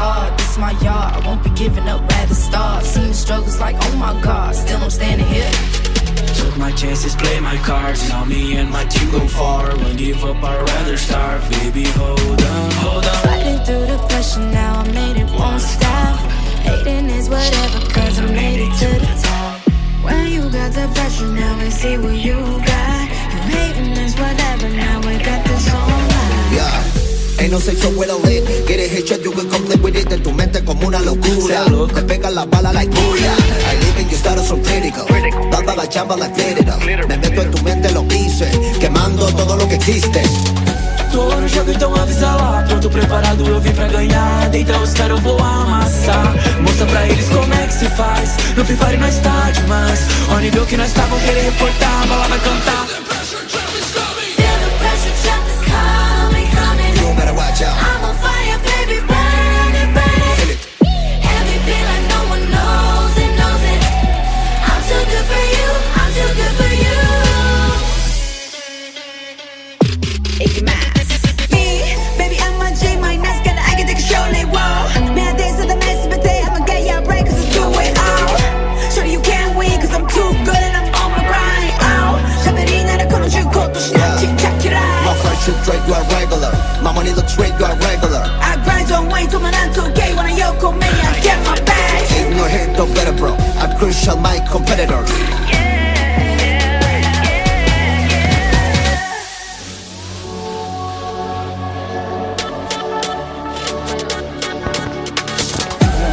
hard, this my yard. I won't be giving up, rather start. Seen the struggles like, oh my God, still I'm standing here. Took my chances, play my cards. Now me and my team go far. Won't give up, I'd rather starve. Baby, hold on, hold on. Fighting through the pressure now, I made it, won't stop. Hating is whatever, cause I made it to the top. When you got the pressure, now we see what you got. You hating is whatever, now we got this on live. Yeah. Ain't no sexo with a lick. Get it hit you, you can complete with it. En tu mente como una locura. Te pegan la bala like booyah. I live in your status so critical. Dada la chamba like glitter. Me meto en tu mente, lo hice. Quemando todo lo que existe. Tô no jogo, então avisa lá. Pronto, preparado, eu vim pra ganhar. Deita os caras, eu vou amassar. Mostra pra eles como é que se faz. No Free Fire nós tá demais. Ao nível que nós tá, vão querer reportar. A bala vai cantar. You better watch out. I'm on fire, baby, burn it, burn it. Everything like no one knows it, knows it. I'm too good for you, I'm too good for you. Icky Mask. Me, baby, I'm a G, my nice girl, I can take a show, like wow. Me, I dance to the mess, but they, I'ma get ya right, cause it's two way out. Shorty, you can't win, cause I'm too good and I'm on my grind, ow. Caberina, the corner, you go to snatch it, check it out. My fresh shit straight, you are regular. My money looks straight, you are regular. I grind on way to my 2K when I yoko me, I get my bag. Ain't no hit, no better, bro. I'm crucial, my competitors.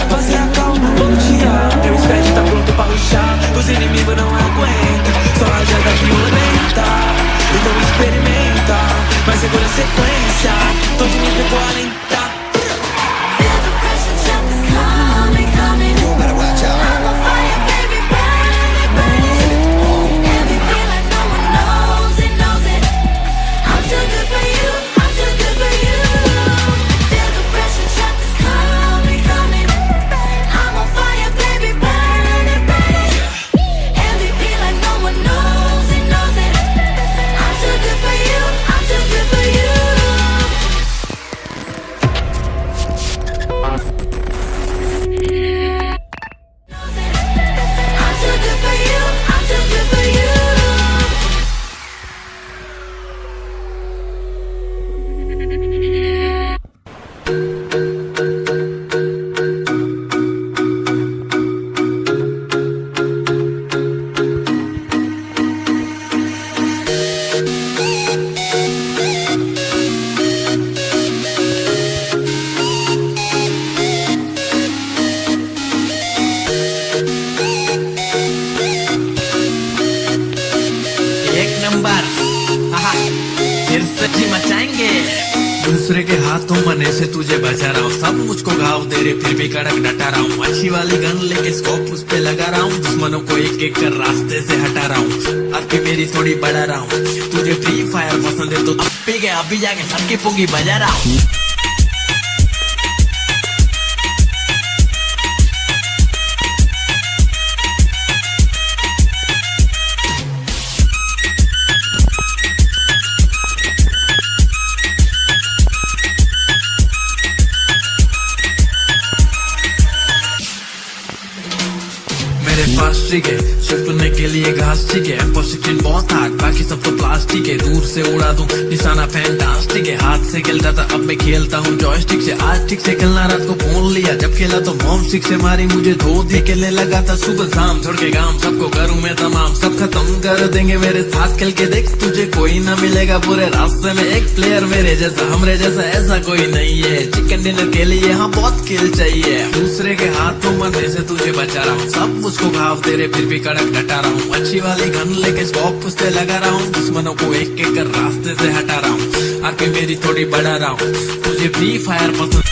Você acalma, bom dia. Teu spread tá pronto pra rushar. Os inimigos não aguentam. Só a jada violenta. Então experimenta. Mas segura a sequência. Tô de nível 40. Feel the pressure, just coming, coming. You better watch out. I'm on fire, baby, burn it, burn it. Everything like no one knows it, knows it. I'm too good for you, I'm too good for you. Feel the pressure, just coming, coming. I'm on fire, baby, burn it, burn it. Everything like no one knows it, knows it. I'm too good for you, I'm too good for you. I'm too good for you, I'm too good for you. एक number फिर से जी मचाएंगे दूसरे के हाथों मने से तुझे बचा रहा हूँ सब मुझको घाव दे रहे फिर भी कड़क डटा रहा हूँ अच्छी वाली गन लेके स्कोप उस पे लगा रहा हूँ दुश्मनों को एक एक कर रास्ते से हटा रहा हूँ अब भी मेरी थोड़ी बढ़ा रहा हूँ तुझे फ्री फायर पसंद है तो अब भी गया अभी जाके सबकी पुंगी बजा रहा हूँ मेरे पास ठीक है छिपने के लिए घास ठीक है M16 बहुत हार्ड बाकी सब तो प्लास्टिक है दूर से उड़ा दूं निशाना फैंटास्टिक है हाथ से खेलता था अब मैं खेलता हूँ जॉयस्टिक से आज ठीक से खेलना रात को फोन लिया जब खेला तो मॉम स्टिक से मारी मुझे धो दे खेलने लगा था सुबह शाम छोड़ के गांव सबको करूँ मैं तमाम सब खत्म कर देंगे मेरे साथ खेल के देख तुझे कोई ना मिलेगा पूरे रास्ते में एक प्लेयर मेरे जैसा हमरे जैसा ऐसा कोई नहीं है चिकन डिनर के लिए यहाँ बहुत खेल चाहिए दूसरे के हाथों मरने से तुझे बचा रहा हूँ सब मुझको घाव दे रहे फिर भी कड़क डटा रहा हूँ अच्छी वाली गन लेके स्कोप उस पे लगा रहा हूँ दुश्मनों को एक एक कर रास्ते से हटा रहा हूँ आके मेरी थोड़ी बढ़ा रहा हूँ तुझे फ्री फायर पसंद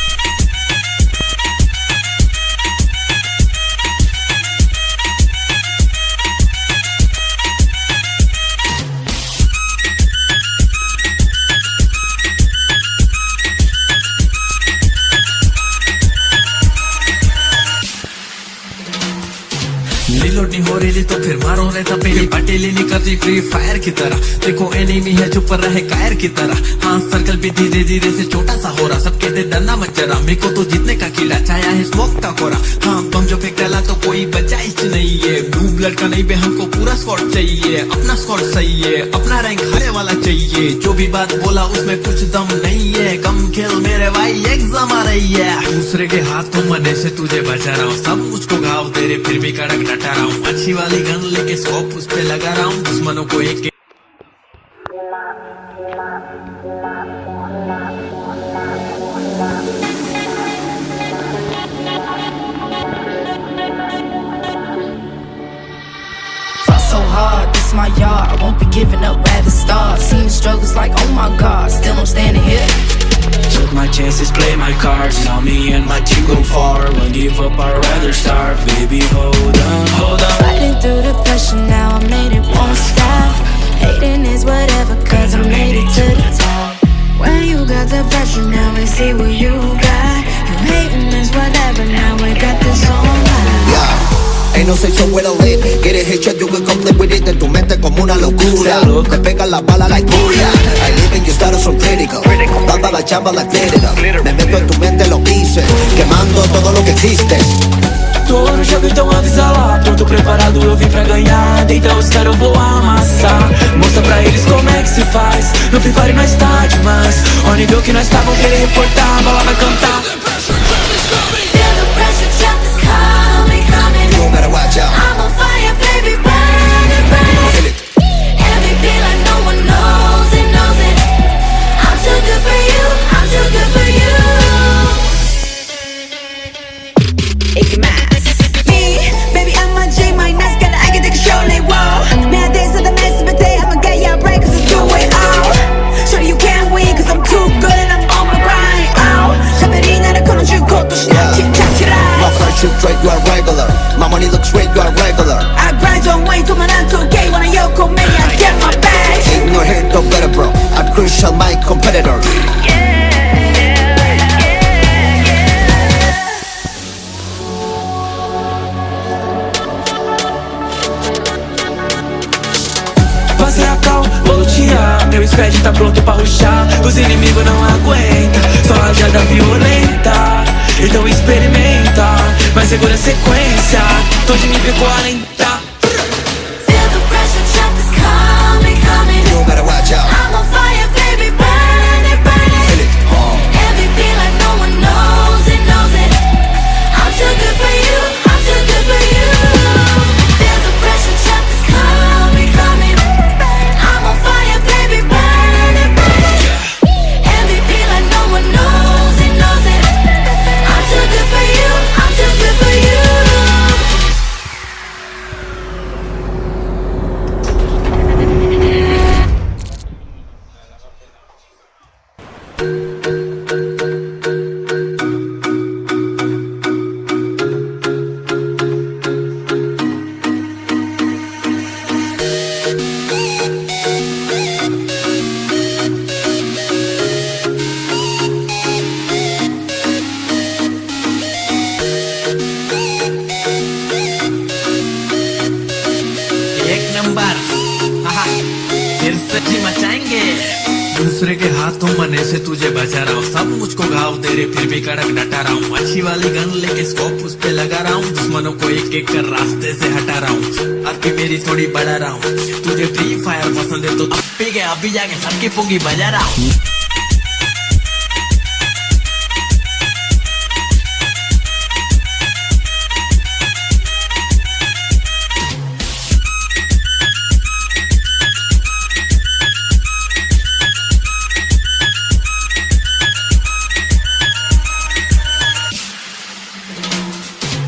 अपनी हो रही तो फिर मारो रहता पहले पटेली नहीं करती फ्री फायर की तरह। देखो एनिमी है चुप रहे कायर की तरह। हाँ सर्कल भी धीरे धीरे से छोटा सा हो रहा। सब कहते डरना मत जरा, मेरे को तो जीतने का कीड़ा छाया है स्मोक का कोरा। हाँ बम जो फेंक डाला तो कोई बचा ही नहीं है। ब्लू ब्लड का नहीं बे हमको पूरा स्क्वाड चाहिए। अपना स्क्वाड सही है, अपना रैंक हरे वाला चाहिए। जो भी बात बोला उसमें कुछ दम नहीं है। कम खेल मेरे भाई एग्जाम आ रही है। दूसरे के हाथों मने से तुझे बचा रहा हूँ। सब मुझको घाव दे रहे फिर भी कड़क डटा रहा हूँ। अच्छी वाली गन लेके स्कोप उस पे लगा रहा हूँ। दुश्मनों को एक So hard, this my yard. I won't be giving up at the start. Seen the struggles like, oh my god, still I'm standing here. Took my chances, play my cards. Now me and my team go far. Won't give up, I'd rather starve. Baby, hold on, hold on. Fighting through the pressure now, I made it, won't stop. Hating is whatever, cause I made it to the top. When you got the pressure, now we see what you got. You hating is whatever, now we got this on lock. Yeah. Ain't no sex so well lit. Get a headshot, you can complete with it. En tu mente como una locura. Te pegan la bala like booyah. I live in your status so critical. Bamba la chamba like glitter. Me meto en tu mente, lo hice. Quemando todo lo que existe. Tô no jogo, então avisa lá. Pronto, preparado, eu vim pra ganhar. Então os caras eu vou amassar. Mostra pra eles como é que se faz. No Free Fire nós tá demais. Ó nível que nós tá, vão querer reportar. A bala vai cantar. Feel the pressure, trap is coming, coming. You better watch out. I'm on fire, baby, burning, burning. Feel it. MVP like no one knows it, knows it. I'm too good for you, I'm too good for you. Ike Mas. Me, baby, I'm a J, my nice girl, I can take control, they wall. Me, I dance to the mess, but they, I'ma get ya right, cause I do it all. Shorty, you can't win, cause I'm too good and I'm on my grind, oh. Shabirina, the corner, you go to Yeah. My shit, friendship straight, you are regular. My money looks straight, you are regular. I grind on way to my to gay when I yoko me, I get my bag. Ain't no hate, no better bro. I'm crucial, my competitor. Passei a cal, vou lutear. Meu squad tá pronto pra rushar. Os inimigos não aguentam, só rajada violenta. Então experimenta, mas segura a sequência. Tô de nível 40. Feel the pressure, trap is coming, coming. You better watch out. I'm on fire, baby, burning, burning. Feel it. MVP like no one knows it, knows it. I'm too good for you, I'm too good for you. Feel the pressure, trap is coming, coming. I'm on fire, baby, burning, burning. MVP like no one knows it, knows it. I'm too good for you, I'm too good for you. एक number. आहा, फिर से जी मचाएंगे। दूसरे के हाथों मने से तुझे बचा रहा हूँ। सब मुझको घाव दे रहे फिर भी कड़क डटा रहा हूँ। अच्छी वाली गन लेके स्कोप उस पे लगा रहा हूँ। दुश्मनों को एक एक कर रास्ते से हटा रहा हूँ। अब भी मेरी थोड़ी बढ़ा रहा हूँ। तुझे फ्री फायर पसंद है तो अब भी गया, अभी जाके सबकी पुंगी बजा रहा हूँ।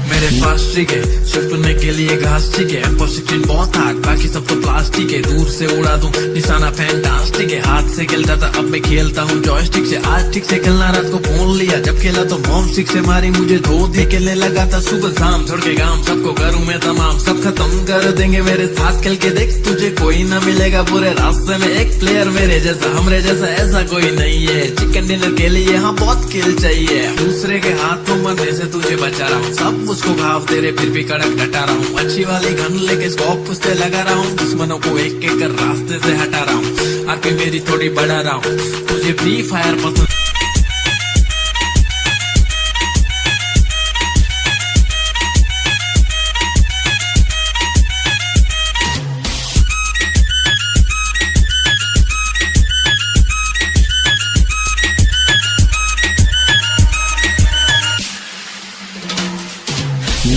मेरे पास ठीक है छुपने के लिए घास ठीक है। M16 बहुत हार्ड, बाकी सब तो प्लास्टिक है। दूर से उड़ा दूं निशाना फैंटास्टिक है। हाथ से खेलता था अब मैं खेलता हूँ जॉयस्टिक से। आज ठीक से खेलना, रात को फोन लिया जब खेला तो मॉम सिक्स से मारी मुझे। धो दे खेलने लगा था सुबह शाम, छोड़ के गांव सबको करूँ मैं तमाम। सब खत्म कर देंगे मेरे साथ खेल के देख, तुझे कोई ना मिलेगा पूरे रास्ते में। एक प्लेयर मेरे जैसा, हमरे जैसा ऐसा कोई नहीं है। चिकन डिनर के लिए हाँ बहुत किल चाहिए। दूसरे के हाथों मरने से तुझे बचा रहा हूँ। सब मुझको घाव दे रहे तेरे फिर भी कड़क डटा रहा हूँ। अच्छी वाली गन लेके स्कोप उस पे लगा रहा हूँ। दुश्मनों को एक एक कर रास्ते से हटा रहा हूँ। आरपी मेरी थोड़ी बढ़ा रहा हूँ। तुझे फ्री फायर पसंद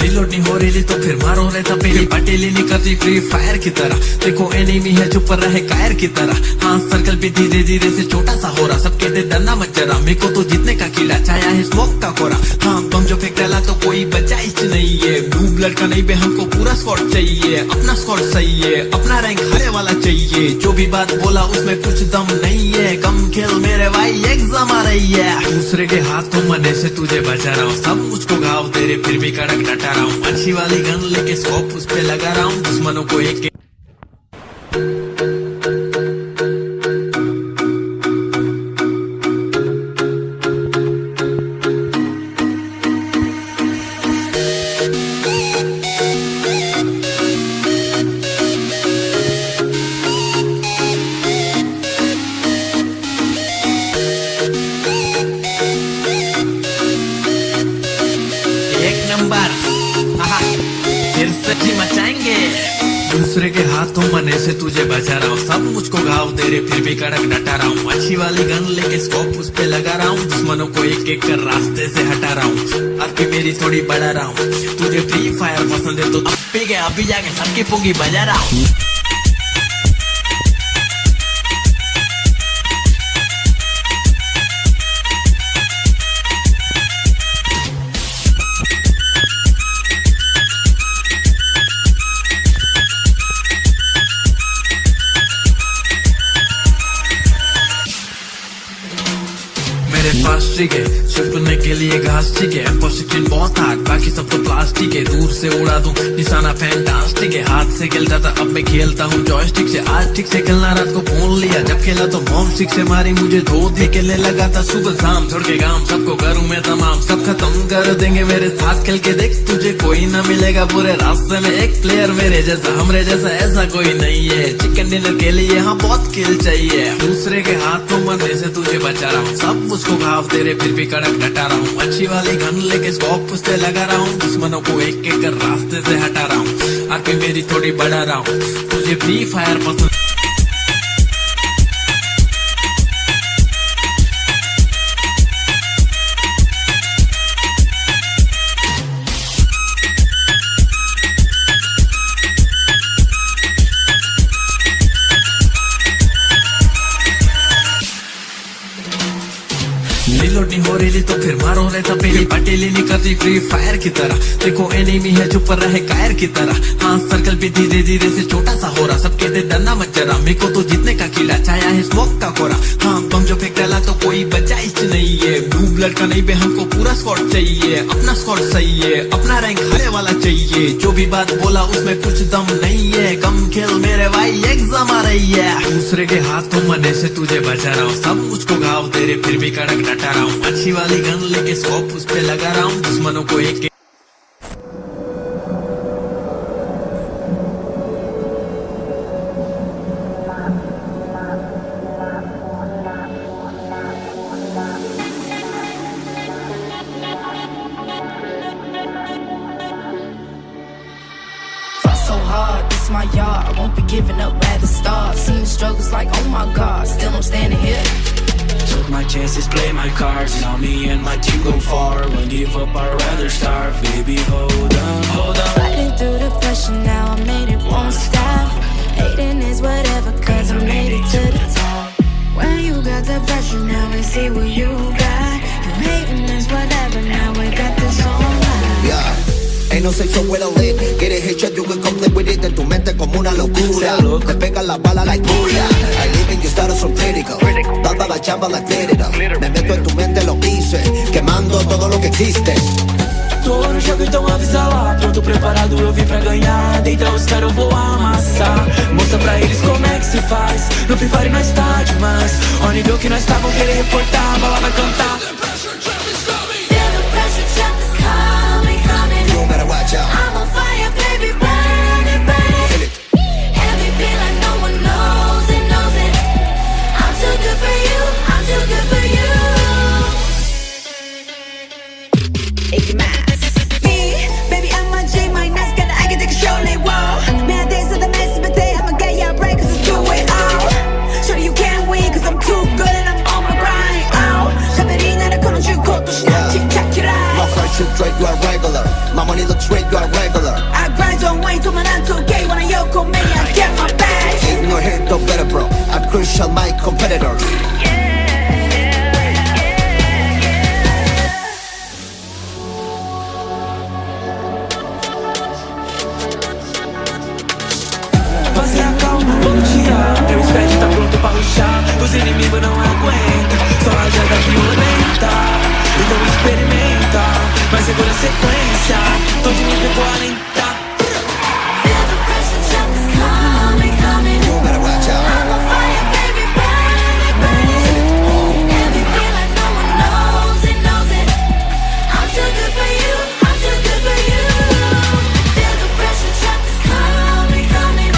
रीलोड नहीं हो रही तो फिर मारो रे तपेली। पटेली नहीं करती फ्री फायर की तरह। देखो एनिमी है चुप रहे कायर की तरह। हाँ सर्कल भी धीरे धीरे से छोटा सा हो रहा। सबके दे डरना मत जरा। मेरे को तो जीतने का कीड़ा छाया है स्मोक का कोरा। हाँ बम जो फेंक डाला तो कोई बचा ही नहीं है। ब्लू ब्लड का नहीं बे हमको पूरा स्क्वाड चाहिए। अपना स्क्वाड सही है। अपना रैंक हारे वाला चाहिए। जो भी बात बोला उसमें कुछ दम नहीं है। कम खेल मेरे भाई एग्जाम आ रही है। दूसरे के हाथों मरने से तुझे बचा रहा हूँ। सब मुझको घाव तेरे फिर भी कड़क डटा रहा हूँ। अच्छी वाली गन लेके स्कोप उस पे लगा रहा हूँ। दुश्मनों को एक नंबर फिर से जी मचाएंगे। दूसरे के हाथों मरने से तुझे बचा रहा हूँ। सब मुझको घाव दे रहे फिर भी कड़क डटा रहा हूँ। अच्छी वाली गन लेके स्कोप उस पे लगा रहा हूँ। दुश्मनों को एक एक कर रास्ते से हटा रहा हूँ। आरपी मेरी थोड़ी बढ़ा रहा हूँ। तुझे फ्री फायर पसंद है तो अब पी गया अभी जाके सबकी पुंगी बजा रहा हूँ। मेरे पास ठीक है छुपने के लिए घास ठीक है। M16 बहुत हार्ड बाकी सब तो प्लास्टिक है। दूर से उड़ा दूं निशाना फैंटास्टिक है। हाथ से खेलता था अब मैं खेलता हूँ जॉयस्टिक से। आज ठीक से खेलना रात को फोन लिया। जब खेला तो मॉम सिक्स से मारी मुझे धो दे के ले लगा था सुबह शाम। छोड़ के गांव सबको करूँ मैं तमाम। सब खत्म कर देंगे मेरे साथ खेल के देख। तुझे कोई ना मिलेगा पूरे रास्ते में एक प्लेयर मेरे जैसा। हमरे जैसा ऐसा कोई नहीं है। चिकन डिनर के लिए हाँ बहुत किल चाहिए। दूसरे के हाथों मरने से तुझे बचा रहा हूँ। सब मुझको घाव तेरे फिर भी कड़क डटा रहा हूँ। अच्छी वाली गन लेके स्कोप उस पे लगा रहा हूँ। दुश्मनों को एक एक कर रास्ते से हटा रहा हूँ। आरपी मेरी थोड़ी बढ़ा रहा हूँ। तुझे फ्री फायर पसंद रीलोड नहीं हो रही तो फिर मारो रे तपेली। पटेली नहीं करती फ्री फायर की तरह। देखो एनिमी है चुप रहे कायर की तरह। हाँ सर्कल भी धीरे धीरे से छोटा सा हो रहा। सबके दे डरना मत जरा। मेरे को तो जीतने का कीड़ा छाया है स्मोक का कोरा। हाँ बम जो फेंक डाला तो कोई बचा ही नहीं है। ब्लू ब्लड का नहीं बे हमको पूरा स्क्वाड चाहिए। अपना स्क्वाड सही है। अपना रैंक हारे वाला चाहिए। जो भी बात बोला उसमें कुछ दम नहीं है। कम खेल मेरे भाई एग्जाम आ रही है। दूसरे के हाथों मरने से तुझे बचा रहा हूँ। सब मुझको घाव दे रहे फिर भी कड़क डटा रहा हूँ। अच्छी वाली गन लेके स्कोप उस पे लगा रहा हूँ। दुश्मनों को एक so hard, this is my yard. I won't be giving up at the start. Seen the struggles like, oh my god, still I'm standing here. Took my chances, play my cards. Now me and my team go far. Won't give up, I'd rather starve. Baby, hold on, hold on. Fighting through the pressure now, I made it, won't stop. Hating is whatever, cause I made it to the top. When you got the pressure, now we see what you got. You hating is whatever, now we got this on live. Yeah. Ain't no sexo with a lick. Get it headshot, you can come play with it. En tu mente como una locura. Te pegan la bala like booyah. I live in your status so critical. Dando la chamba like glitter. Me meto en tu mente, lo hice. Quemando todo lo que existe. Tô no jogo, então avisa lá. Pronto, preparado, eu vim pra ganhar. Dentro os caras eu vou amassar. Mostra pra eles como é que se faz. No Free Fire nós tá demais. Ó nível que nós tá, vão querer reportar. A bala vai cantar. Feel the pressure, trap is coming, coming. You better watch out. crucial, my competitors. Você acalma, vou lutear. Meu squad tá pronto pra rushar. Os inimigos não aguentam, só rajada violenta. Então experimenta, mas segura a sequência. Tô de nível 40. Feel the pressure, jump is coming, coming. You better watch out. I'm on fire, baby, burn it, burn it. Everything like no one knows it, knows it. I'm too good for you, I'm too good for you. Feel the pressure, jump is coming, coming.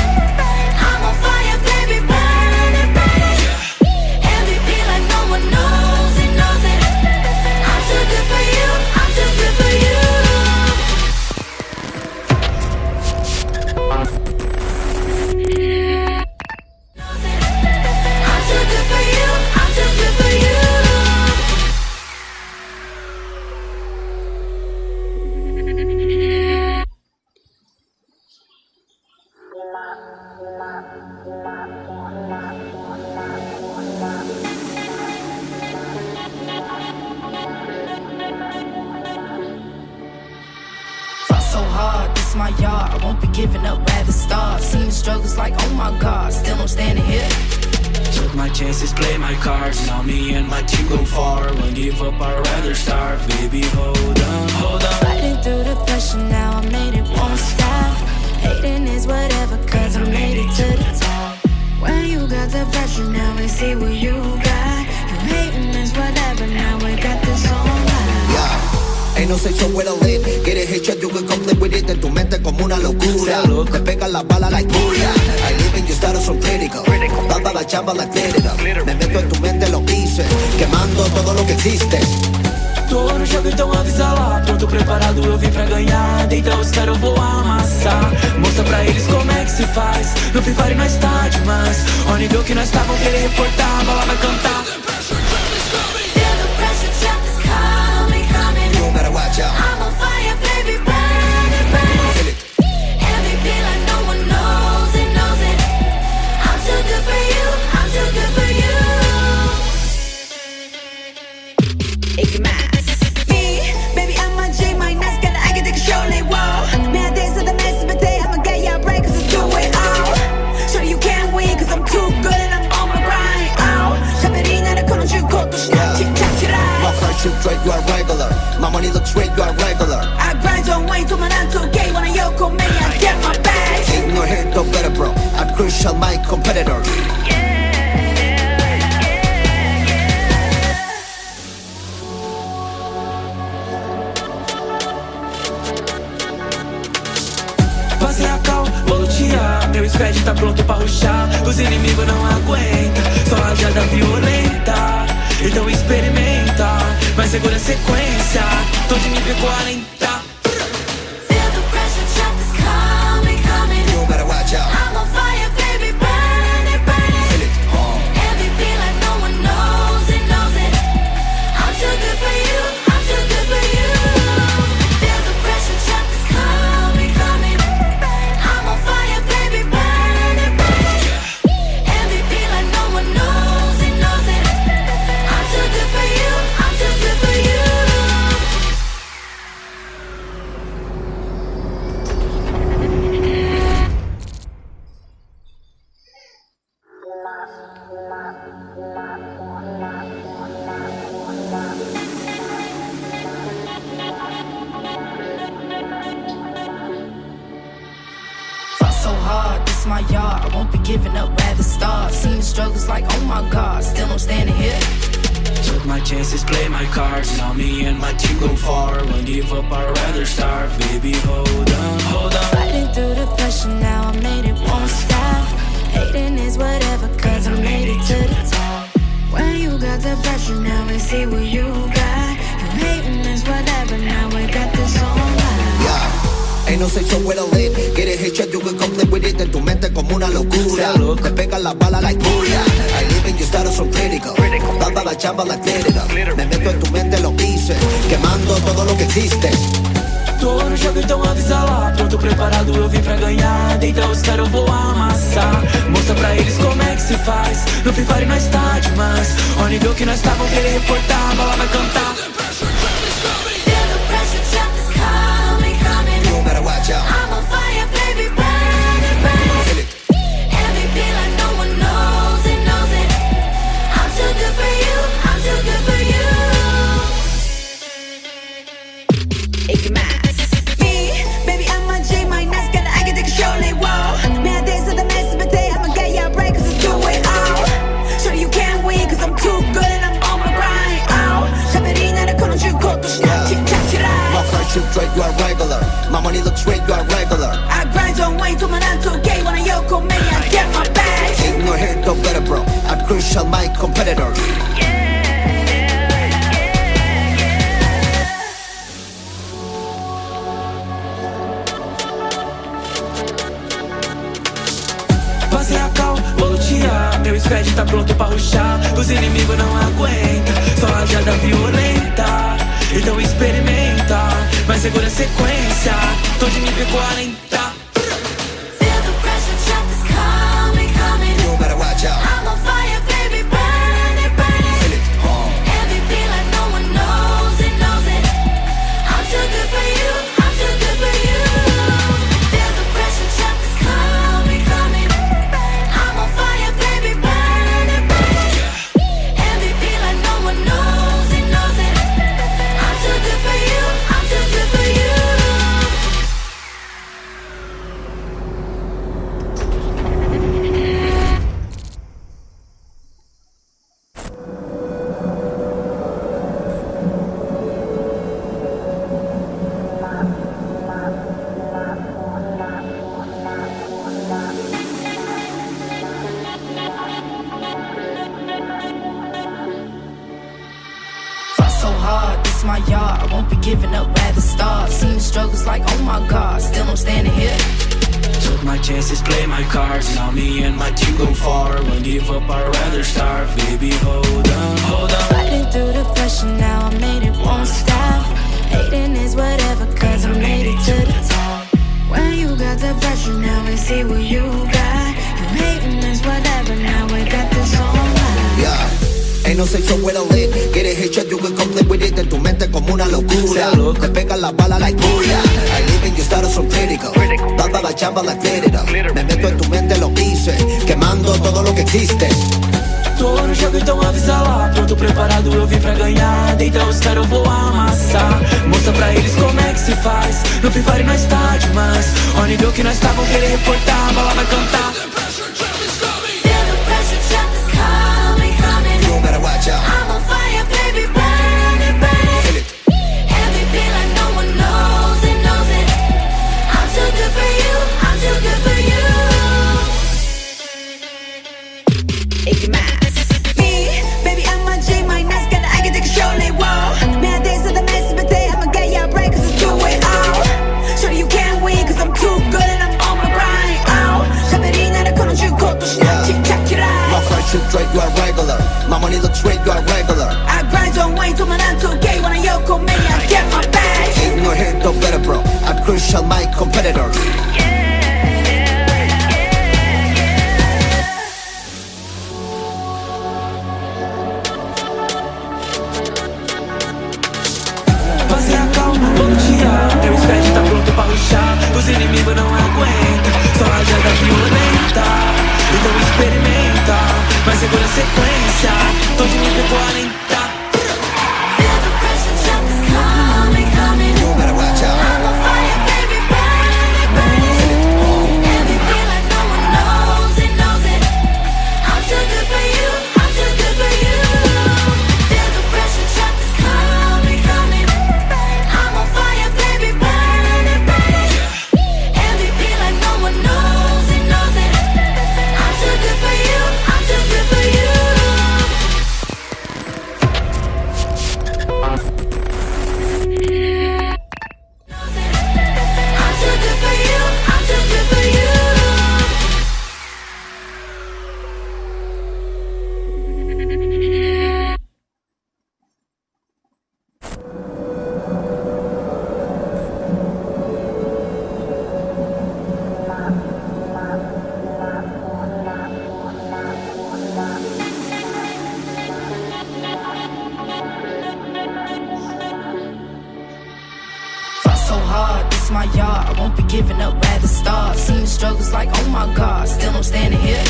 I'm on fire, baby, burn it, burn it. Everything like no one knows it, knows it. I'm too good for you, I'm too good for you. I'm too good for you, I'm too good for you. Fought so hard, this is my yard. I won't be giving up, rather start. Seen the struggles like, oh my god, still I'm standing here. Took my chances, play my cards. Now me and my team go far. Won't give up, I'd rather start. Baby, hold on, hold on. Fighting through the pressure, now I made it, won't stop. Hating is whatever, cause I made it to the top. When you got the pressure, now we see what you got. You hating is whatever, now we got this on live. Yeah. Ain't no sexo with a lid. Get it headshot, you can complete with it. En tu mente como una locura. Te pegan las balas like booyah. I live in your status so critical. Bamba la chamba like glitter. Me meto en tu mente, lo hice. Quemando todo lo que existe. Tô no jogo, então avisa lá. Pronto, preparado, eu vim pra ganhar. Deita os caras, eu vou amassar. Mostra pra eles como é que se faz. No Free Fire nós tá demais. Ó o nível que nós tá, vão querer reportar. A bala vai cantar. Feel the pressure, jump is coming, coming. You better watch out. I'm on fire, baby, burn it, burn it. Feel it. Everything like no one knows it, knows it. I'm too good for you, I'm too good for you. Me, baby, I'm a J, my nice girl, I can take control, they wall. Me, I dance to the mess, but they, I'ma get ya break, cause I do it all. Sure you can't win, cause I'm too good and I'm on my grind, oh. 샤베리 나를 걸어주고 또 신나, 칙착치라. My friendship trait, you are regular. My money looks great, you are regular. I grind on way, 도만 안 통해, wanna yoko, man, I get my bag. In your head, don't better, bro. I'm crucial, my competitors. Você acalma, vou lutear. Meu squad tá pronto pra rushar. Os inimigos não aguentam, só rajada violenta. Então experimenta, mas segura a sequência. Tô de nível 40. Feel the pressure, jump is coming, coming. You better watch out. I'm on fire, baby, burn it, burn it. Feel it. Everything like no one knows it, knows it. I'm too good for you, I'm too good for you. Feel the pressure, jump is coming, coming. I'm on fire, baby, burn it, burn it. Everything like no one knows it, knows it. I'm too good for you, I'm too good for you. Fought so hard, this is my yard. I won't be giving up, rather start. Seen the struggles like, oh my god, still I'm standing here. Took my chances, play my cards. Now me and my team go far. Won't give up, I'd rather start. Baby, hold on, hold on. Fighting through the pressure, now I made it, won't stop. Hating is whatever, cause I made it to the top. When you got the pressure, now we see what you got. You hating is whatever, now we got this on live. Yeah. Ain't no sexo with a lid. Get it headshot, you can complete with it. En tu mente como una locura. Te pegan las balas like booyah. I live in your status so critical. Bamba la chamba like glitter. Me meto en tu mente, lo hice. Quemando todo lo que existe. Tô no jogo, então avisa lá. Pronto, preparado, eu vim pra ganhar. Deita os caras, eu vou amassar. Mostra pra eles como é que se faz. No Free Fire nós tá demais. Ó o nível que nós tá, vão querer reportar. A bola vai cantar. Feel the pressure, trap is coming, coming. You better watch out. I'm on fire, baby, burn it, burn it. Feel it. MVP like no one knows it, knows it. I'm too good for you, I'm too good for you. Me, baby, I'm a J minus, got I can take a show, like wow. Man, days of the mess, but they I'ma get ya break, cause it's do it all. Sure you can't win, cause I'm too good and I'm on my grind. Oh, 샤베리 나를 걸어주고 또 신나 칙착치라. My friendship trade, you are regular. My money looks straight, you are regular. I grind on way to man to gay when I yoko me, I get my bag. In your head, don't better, bro. I'm crucial, my competitors. Passei a cal, vou lutear. Meu squad tá pronto pra rushar. Os inimigos não aguentam, só rajada violenta. Então experimenta, mas segura a sequência. Tô de nível 40. Feel the pressure, trap is coming, coming. You better watch out. I'm on fire, baby, burn it, burn it. Feel it. MVP like no one knows it, knows it. I'm too good for you, I'm too good for you. Feel the pressure, trap is coming, coming. I'm on fire, baby, burn it, burn it. MVP like no one knows it, knows it. I'm too good for you, I'm too good for you. Fought so hard, this is my yard. I won't be giving up, rather start. Seen the struggles like, oh my god, still I'm standing here. Took my chances, play my cards. Now me and my team go far. Won't give up, I'd rather starve. Baby, hold on, hold on. Fighting through the pressure now, I made it, won't stop. Hating is whatever, cause I made it to the top. When you got the pressure, now we see what you got. You hating is whatever, now we got this on lock. Yeah. Ain't no safe somewhere to live. Get a headshot, you can complete with it. En tu mente como una locura. Te pegan la bala like booyah. I live in your status so critical. Dada la chamba like glitter. Me meto en tu mente, lo hice. Quemando todo lo que existe. Tô no jogo, então avisa lá. Pronto, preparado, eu vim pra ganhar. Deita os caras, eu vou amassar. Mostra pra eles como é que se faz. No Free Fire nós tá demais. Ó o nível que nós tá, vão querer reportar. A bola vai cantar. Feel the pressure, trap is coming, coming. You better watch out. I'm on fire, baby, burn it, burn it. Feel it. MVP like no one knows it, knows it. I'm too good for you, I'm too good for you. Me, baby, I'm a J minus, got I can take a show, like wow. Man, days of the mess, but they I'ma get ya break, cause it's do it all. Sure you can't win, cause I'm too good and I'm on my grind. Oh, 샤베리 나를 걸어주고 또 신나 칙착치라. My friendship trade, you are regular. My money looks straight, you are regular. I grind on way to man to gay when I yoko me, I get my bag. In your head, don't better, bro. I'm crucial, my competitors. Passei a cal, vou lutear. Meu squad tá pronto pra rushar. Os inimigos não aguentam, só rajada violenta. Então experimenta, mas segura a sequência. Tô de nível 40. Feel the pressure, trap is coming, coming. You better watch out. I'm on fire, baby, burn it, burn it. MVP like no one knows it, knows it. I'm too good for you, I'm too good for you. Feel the pressure, trap is coming, coming. I'm on fire, baby, burn it, burn it. MVP like no one knows it, knows it. I'm too good for you, I'm too good for you. my yard. I won't be giving up, rather start. Seen the struggles like, oh my God, still I'm standing here.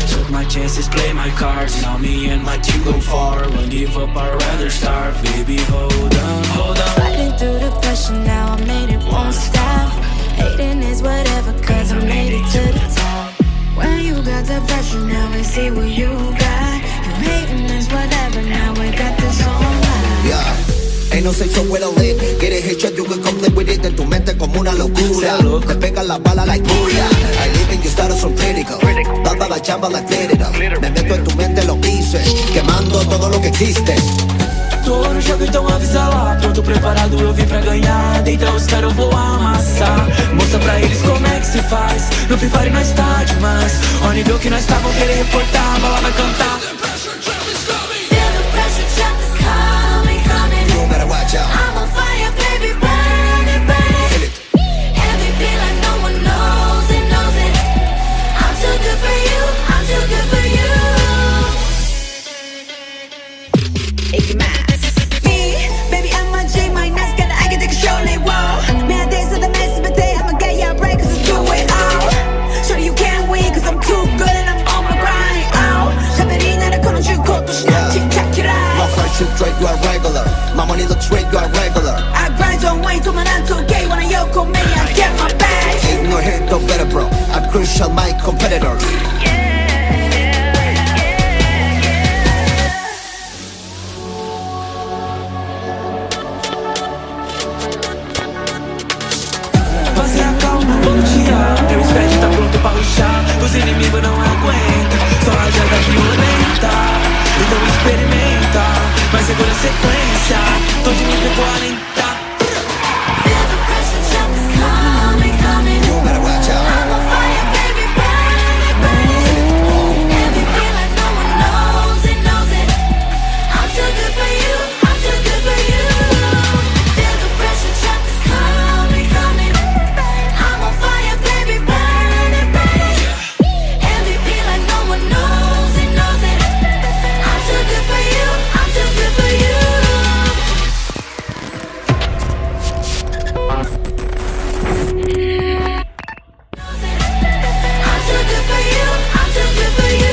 Took my chances, play my cards. Now me and my team go far. Won't give up, I'd rather start. Baby, hold on, hold on. Fighting through the pressure now, I made it, won't stop. Hating is whatever, cause I made it to the top. When you got the pressure, now we see what you got. You hating is whatever, now we got this on live. Yeah. Ain't no safe somewhere to live. Get a headshot, you can complete with it. En tu mente como una locura. Te pegan la bala like booyah. I live in your status so critical. Baba la chamba like Florida. Me meto en tu mente, lo hice. Quemando todo lo que existe. Tô no jogo, então avisa lá. Pronto, preparado, eu vim pra ganhar. Deitar os caras, eu vou amassar. Mostra pra eles como é que se faz. No Free Fire nós tá demais. Ó nível que nós tá, vão querer reportar. A bala vai cantar. Feel the pressure, jump is coming, coming. You better watch out. I'm on fire, baby, burn it, burn Feel it. it. MVP like no one knows it, knows it. I'm too good for you, I'm too good for you. Icky Max. Me, baby, I'm a J, my nice girl, I can take a show, like wow. Me a days of the mess, but they, I'ma get ya right, cause I do it all. Shorty, you can't win, cause I'm too good and I'm on my grind, oh. 샤베리 나를 걸어주고 또 신나지, check it My out. friendship straight, you are regular. My money looks straight, you are regular. I grind on way, 도만 안 통해, wanna yoko me, I get my bag. Ain't no hit, no better, bro. I'm crucial, my competitors. Você acalma, vou lutear. Meu squad tá pronto pra rushar. Os inimigos não aguentam. Só rajada violenta. Então experimenta. Mas segura a sequência. Tô de nível 40. Feel the pressure, jump is coming, coming. You better watch out. I'm on fire, baby, burn it, burn it. MVP like no one knows it, knows it. I'm too good for you, I'm too good for you. Feel the pressure, jump is coming, coming. I'm on fire, baby, burn it, burn it. MVP like no one knows it, knows it. I'm too good for you, I'm too good for you. I'm too good for you, I'm too good for you.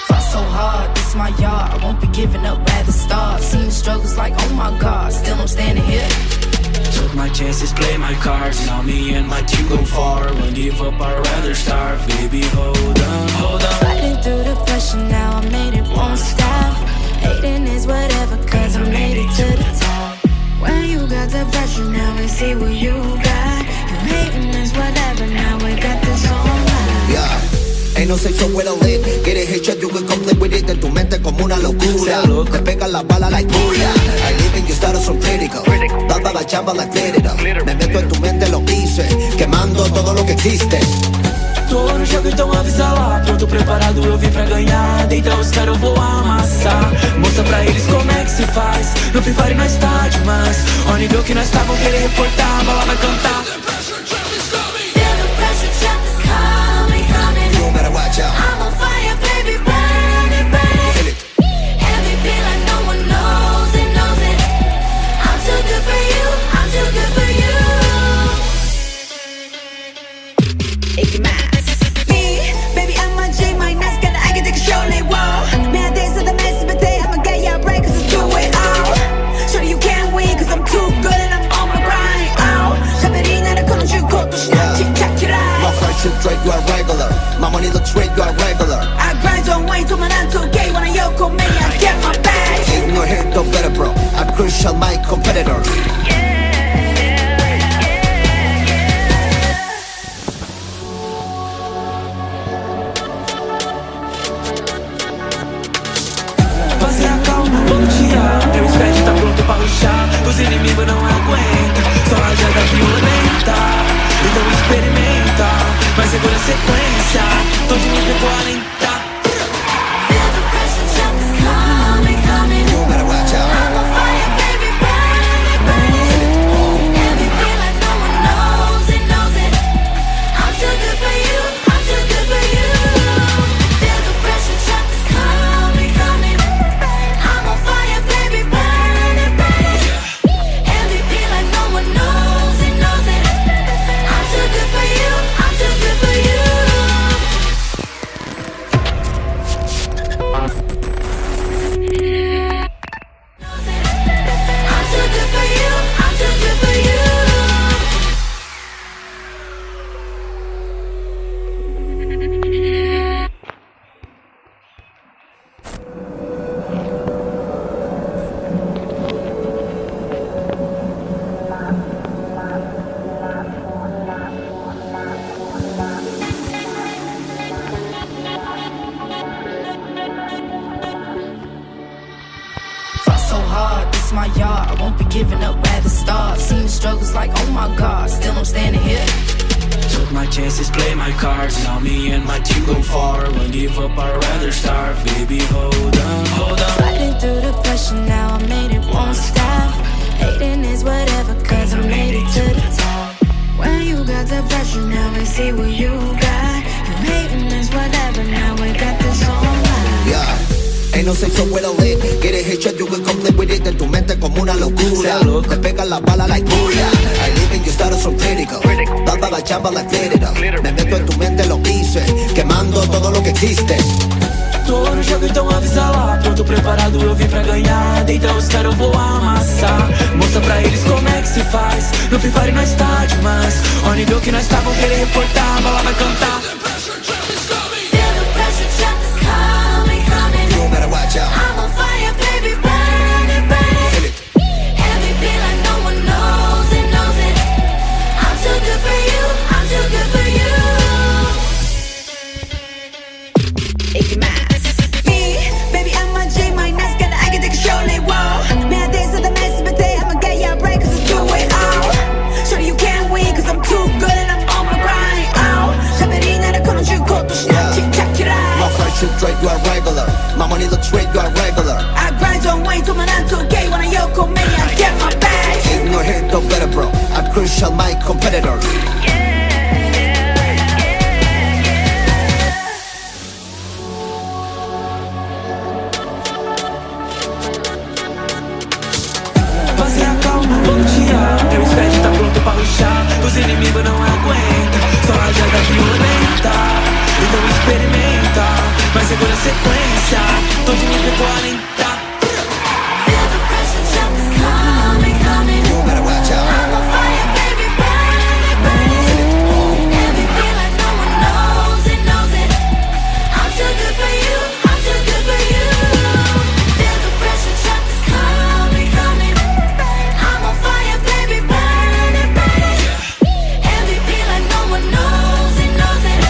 Fought so hard, this is my yard. I won't be giving up, rather start. Seen the struggles like, oh my God, still I'm standing here. Took my chances, play my cards. Now me and my team go far. Won't give up, I'd rather start. Baby, hold on, hold on. Fighting through the pressure now, I made it, won't stop. Hating is whatever, cause I made it to the top. When you got the pressure, now we see what you got. You hating is whatever, now we got this on live. Yeah. Ain't no safe somewhere to live. Get a headshot, you can complete with it. En tu mente como una locura. Te pegan la bala like booyah. I live in your status so critical. Baba la chamba like Florida. Me meto en tu mente, lo hice. Quemando todo lo que existe. Tô no jogo, então avisa lá. Pronto, preparado, eu vim pra ganhar. Deitar os caras, eu vou amassar. Mostra pra eles como é que se faz. No Free Fire nós tá demais. Ó nível que nós tá, vão querer reportar. A bala vai cantar. Feel the pressure, jump is coming, coming. You better watch out. I'm on fire, baby, burn it, burn Feel it. it. MVP like no one knows it, knows it. I'm too good for you, I'm too good for you. Icky Max. Me, baby, I'm a J, my nice girl, I can take a show, like wow. Me a days of the mess, but they, I'ma get ya right, cause I do it all. Shorty, you can't win, cause I'm too good and I'm on my grind, oh. 샤베리 나를 걸어주고 또 신나지, check it out. My friendship straight, you are regular. My money looks straight, you are regular. I grind on way, 도만 안 통해, wanna yoko me, I get my bag. Ain't no hit, no better, bro. I'm crucial, my competitors. Você acalma, vou lutear. Meu squad tá pronto pra rushar. Os inimigos não aguentam. Só rajada violenta. Então experimenta. Mas segura a sequência. Tô de nível 40. giving up at the start. Seen the struggles like, oh my God, still I'm standing here. Took my chances, play my cards. Now me and my team go far. Won't give up, I'd rather starve. Baby, hold on, hold on. Fighting through the pressure, now I made it, won't stop. Hating is whatever, cause I made it to the top. When you got the pressure, now we see what you got. You hating is whatever, now we got this on live. Yeah. Ain't no safe somewhere to live. Get it headshot, you can come live with it. En tu mente como una locura. Te pegan la bala like booyah. I live in your status so critical. Dada la chamba like glitter. Me meto en tu mente, lo hice. Quemando todo lo que existe. Tô no jogo, então avisa lá. Pronto, preparado, eu vim pra ganhar. Deita os caras, eu vou amassar. Mostra pra eles como é que se faz. No Free Fire nós tá demais. Ó o nível que nós tá, vão querer reportar. A bala vai cantar. Feel the pressure, trap is coming, coming. You better watch out. I'm on fire, baby, burn it, burn it. Feel it. Heavy feel like no one knows it, knows it. I'm too good for you, I'm too good for you. Icky Max. Me, baby, I'm a J, my nice girl, I can take a show, like wow. Me a days of the mess, but they, I'ma get ya break, cause I do it all. Shorty, you can't win, cause I'm too good and I'm on my grind, oh. 샤베리 나를 걸어주고 또 신나 칙착이라. My friendship trade, you are regular. My money looks straight, you are regular. I grind on way, 도만 안 통해, when I yoko, me, I get my bag. In your head, don't better, bro. I'm crucial, my competitors. Você acalma, bom dia. Meu squad tá pronto pra rushar. Os inimigos não aguentam. Só rajada violenta. Então experimenta. Mas segura a sequência. Tô de nível 40. Feel the pressure, trap is coming, coming. You better watch out. I'm on fire, baby, burn it, burn it. Heavy feel like no one knows it, knows it. I'm too good for you, I'm too good for you. Feel the pressure, trap is coming, coming. I'm on fire, baby, burn it, burn it. Heavy feel like no one knows it, knows it.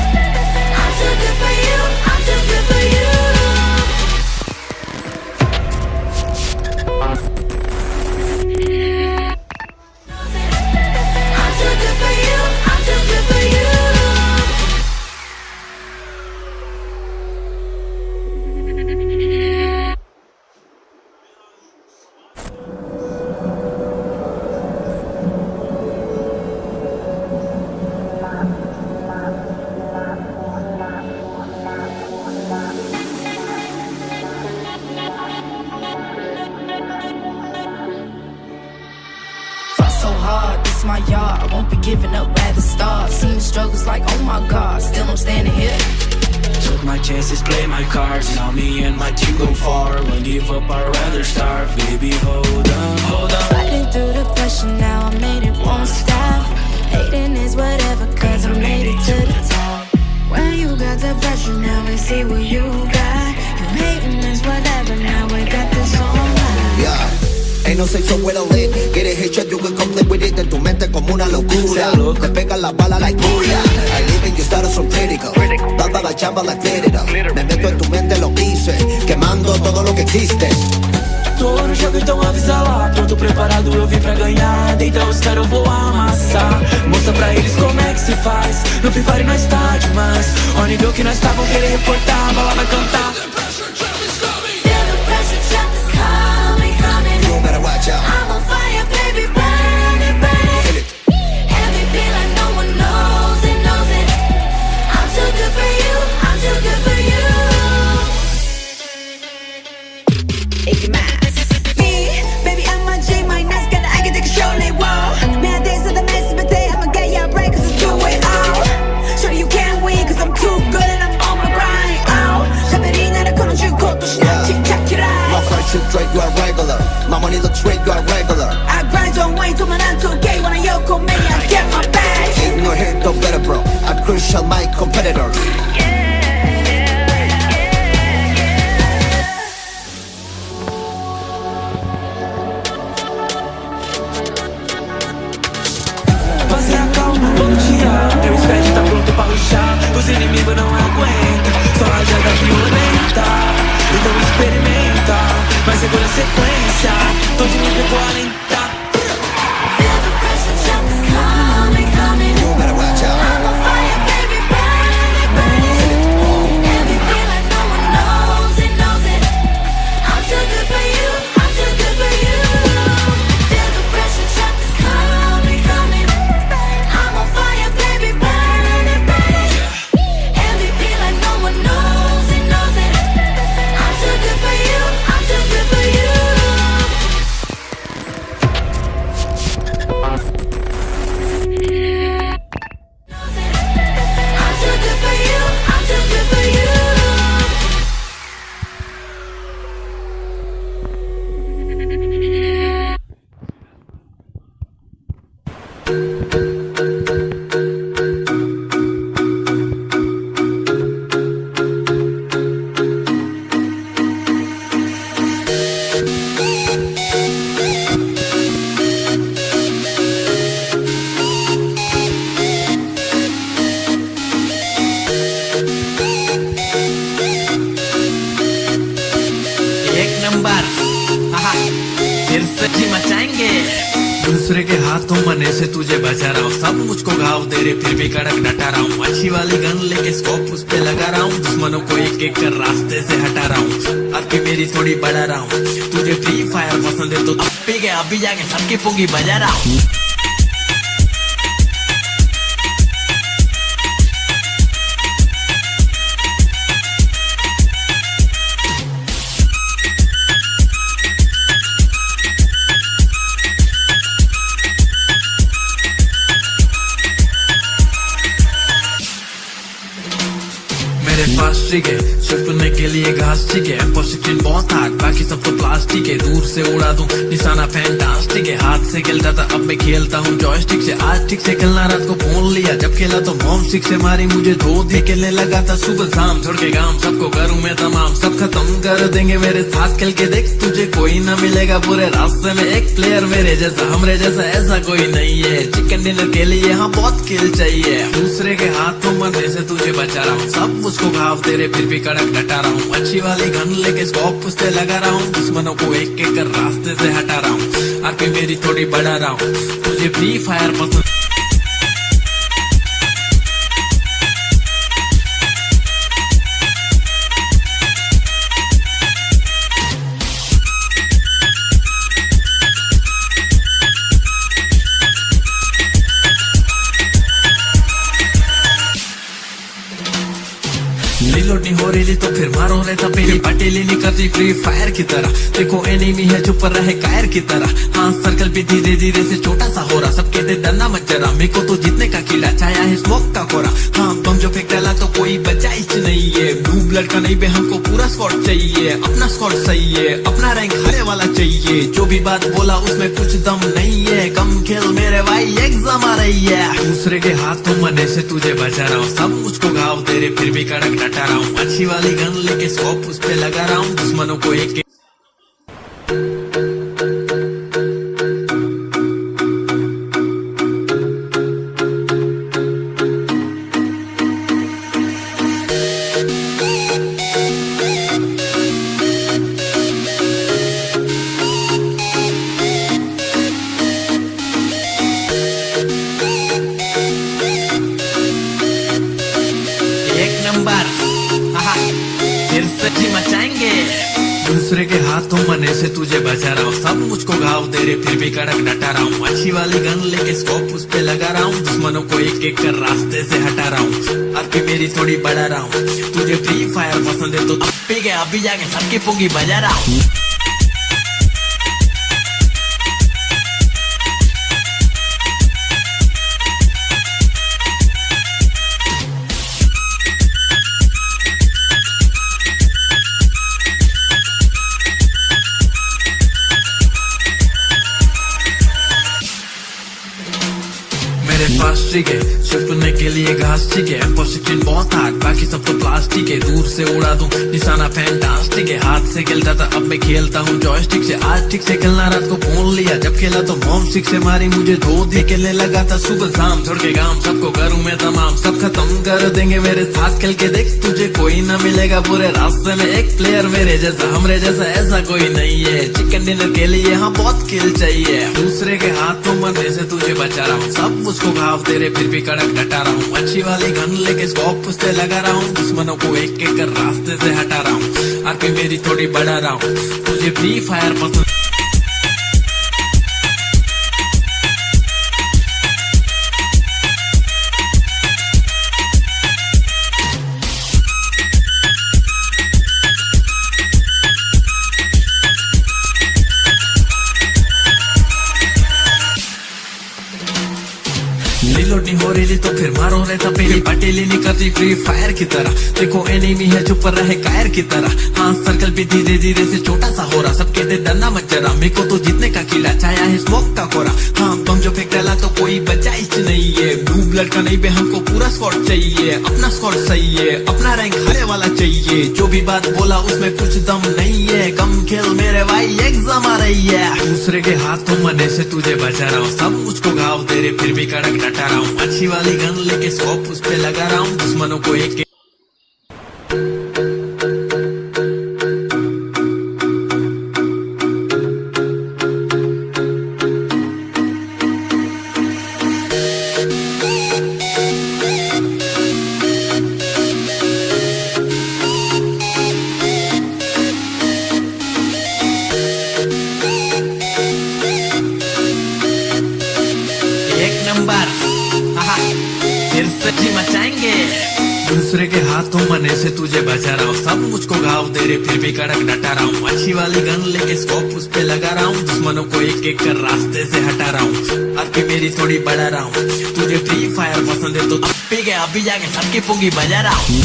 I'm too good for you, I'm too good for you. I'm too good for you, I'm too good for you. Fought so hard, this is my yard. I won't be giving up at the start. Seen the struggles like, oh my God, still I'm standing here. Took my chances, play my cards. Now me and my team go far. Won't give up, I'd rather starve. Baby, hold on, hold on. Fighting through the pressure, now I made it, won't stop. Hating is whatever, cause I made it to the top. When you got the pressure, now we see what you got. You hating is whatever, now we got this on live. Yeah. Ain't no safe somewhere to live. Get it headshot, you can come live with it. En tu mente como una locura. Te pegan la bala like booyah. I live in your status so critical. Dada la chamba like glitter. Me meto en tu mente, lo hice. Quemando todo lo que existe. Tô no jogo, então avisa lá. Pronto, preparado, eu vim pra ganhar. Deita os caras, eu vou amassar. Mostra pra eles como é que se faz. No Free Fire nós tá demais. Ó o nível que nós tá, vão querer reportar. A bala vai cantar. Feel the pressure, trap is coming, coming. You better watch out. I'm on fire, baby, burn it, burn it. Feel it. Heavy feel like no one knows it, knows it. I'm too good for you, I'm too good for you. Icky Max. Me, baby, I'm a J, my nice girl, I can take a show, like wow. Me a days of the mess, but they, I'ma get ya break, cause I do it all. Shorty, you can't win, cause I'm too good and I'm on my grind, oh. 샤베리 나를 걸어주고 또 신나 칙착이라. My friendship trade, you are regular. My money looks straight, you are regular. I grind on way, 도만 안 통해, when I yoko, me, I get my bag. In your head, don't better, bro. I'm crucial, my competitors. Você acalma, bom dia. Meu squad tá pronto pra rushar. Os inimigos não aguentam. Só rajada violenta. Então experimenta. Mas segura a sequência. Tô de nível 40. हाथों मने से तुझे बचा रहा हूँ, सब मुझको घाव दे रहे फिर भी कड़क डटा रहा हूँ। अच्छी वाली गन लेके स्कोप उस पे लगा रहा हूँ, दुश्मनों को एक एक कर रास्ते से हटा रहा हूँ। अब की मेरी थोड़ी बढ़ा रहा हूँ, तुझे फ्री फायर पसंद है तो अब भी गया अभी जाके सबकी पुंगी बजा रहा हूँ। मेरे पास ट्रिक है छुपने के लिए घास ठीक है, पोस्टिंग बहुत हार्ड बाकी सब तो प्लास्टिक है। दूर से उड़ा दूं निशाना फैंटास्टिक है, हाथ से खेलता था अब मैं खेलता हूँ जॉयस्टिक से। आज ठीक से खेलना रात को फोन लिया, जब खेला तो मॉम सिक से मारी मुझे धो दे। खेलने लगा था सुबह शाम छोड़ के गांव, सबको करूँ मैं तमाम, सब खत्म कर देंगे मेरे साथ खेल के देख। तुझे कोई ना मिलेगा पूरे रास्ते में एक प्लेयर मेरे जैसा, हमरे जैसा ऐसा कोई नहीं है। चिकन डिनर के लिए हाँ बहुत किल चाहिए, दूसरे के हाथों मरने से तुझे बचा रहा हूँ, सब मुझको घाव तेरे फिर भी कड़क डटा रहा हूँ। अच्छी वाली गन लेके स्कोप उस पे लगा रहा हूँ, दुश्मनों को एक एक कर रास्ते से हटा रहा हूँ। आरपी मेरी थोड़ी बढ़ा रहा हूँ, तुझे फ्री फायर पसंद रिलोड नहीं हो रही तो फिर मारो रहता पहले पटेली नहीं करती फ्री फायर की तरह। देखो एनिमी है चुप रहे कायर की तरह, हाँ सर्कल भी धीरे धीरे से छोटा सा हो रहा। सब कहते डरना मत जरा, मेरे को तो जीतने का कीड़ा छाया है स्मोक का कोरा। हाँ बम जो फेंक डाला तो कोई बचा ही नहीं है, ब्लू ब्लड का नहीं बे हमको पूरा स्क्वाड चाहिए। अपना स्क्वाड सही है, अपना रैंक हारे वाला चाहिए, जो भी बात बोला उसमें कुछ दम नहीं है। कम खेल मेरे भाई एग्जाम आ रही है, दूसरे के हाथों मरने से तुझे बचा रहा हूँ, सब मुझको घाव दे रहे फिर भी कड़क डटा रहा हूँ। अच्छी वाली गन लेके स्कोप उस पे लगा रहा हूँ, दुश्मनों को एक नंबर फिर से मचाएंगे। दूसरे के हाथों मरने से तुझे बचा रहा हूँ, सब मुझको घाव दे रहे फिर भी कड़क डटा रहा हूँ। अच्छी वाली गन लेके स्कोप उस पे लगा रहा हूँ, दुश्मनों को एक एक कर रास्ते से हटा रहा हूँ। आरपी मेरी थोड़ी बढ़ा रहा हूँ, तुझे फ्री फायर पसंद है तो अब भी गया अभी जाके सबकी पुंगी बजा रहा हूँ। मेरे पास ट्रिक है छुपने के लिए घास ठीक है, पोस्टिंग बहुत हार्ड बाकी सब तो प्लास्टिक है। दूर से उड़ा दूं निशाना फैंटास्टिक है, हाथ से खेलता था अब मैं खेलता हूँ जॉयस्टिक से। आज ठीक से खेलना रात को फोन लिया, जब खेला तो मॉम सिक से मारी मुझे धो दे। खेलने लगा था सुबह शाम छोड़ के गांव, सबको करूँ मैं तमाम, सब खत्म कर देंगे मेरे साथ खेल के देख। तुझे कोई ना मिलेगा पूरे रास्ते में एक प्लेयर मेरे जैसा, हमरे जैसा ऐसा कोई नहीं है। चिकन डिनर के लिए हाँ बहुत किल चाहिए, दूसरे के हाथों मरने से तुझे बचा रहा हूँ, सब मुझको घाव दे रहे फिर भी कड़क डटा रहा हूँ। अच्छी वाली गन लेके स्कोप उस पे लगा रहा हूँ, दुश्मनों को एक एक कर रास्ते से हटा रहा हूँ। आरपी मेरी थोड़ी बढ़ा रहा हूँ, तुझे फ्री फायर पसंद रिलोड नहीं हो रही तो फिर मारो रहता पहले पटेली नहीं करती फ्री फायर की तरह। देखो एनिमी है चुप रहे कायर की तरह, हाँ सर्कल भी धीरे धीरे से छोटा सा हो रहा। सब कहते डरना मत जरा, मेरे को तो जीतने का कीड़ा छाया है स्मोक का कोरा। हाँ बम जो फेंक डाला तो कोई बचा ही नहीं है, ब्लू ब्लड का नहीं बे हमको पूरा स्क्वाड चाहिए। अपना स्क्वाड सही है, अपना रैंक हारे वाला चाहिए, जो भी बात बोला उसमें कुछ दम नहीं है। कम खेल मेरे भाई एग्जाम आ रही है, दूसरे के हाथों मरने से तुझे बचा रहा हूँ, सब मुझको घाव दे रहे फिर भी कड़क डटा रहा हूँ। अच्छी वाली गन लेके स्कोप उस पे लगा रहा हूँ, दुश्मनों को एक मचाएंगे। दूसरे के हाथों मने से तुझे बचा रहा हूँ, सब मुझको घाव दे रहे फिर भी कड़क डटा रहा हूँ। अच्छी वाली गन लेके स्कोप उस पे लगा रहा हूँ, दुश्मनों को एक एक कर रास्ते से हटा रहा हूँ। अब की मेरी थोड़ी बढ़ा रहा हूँ, तुझे फ्री फायर पसंद है तो अब पी गया, अभी जाके सबकी पुंगी बजा रहा हूँ।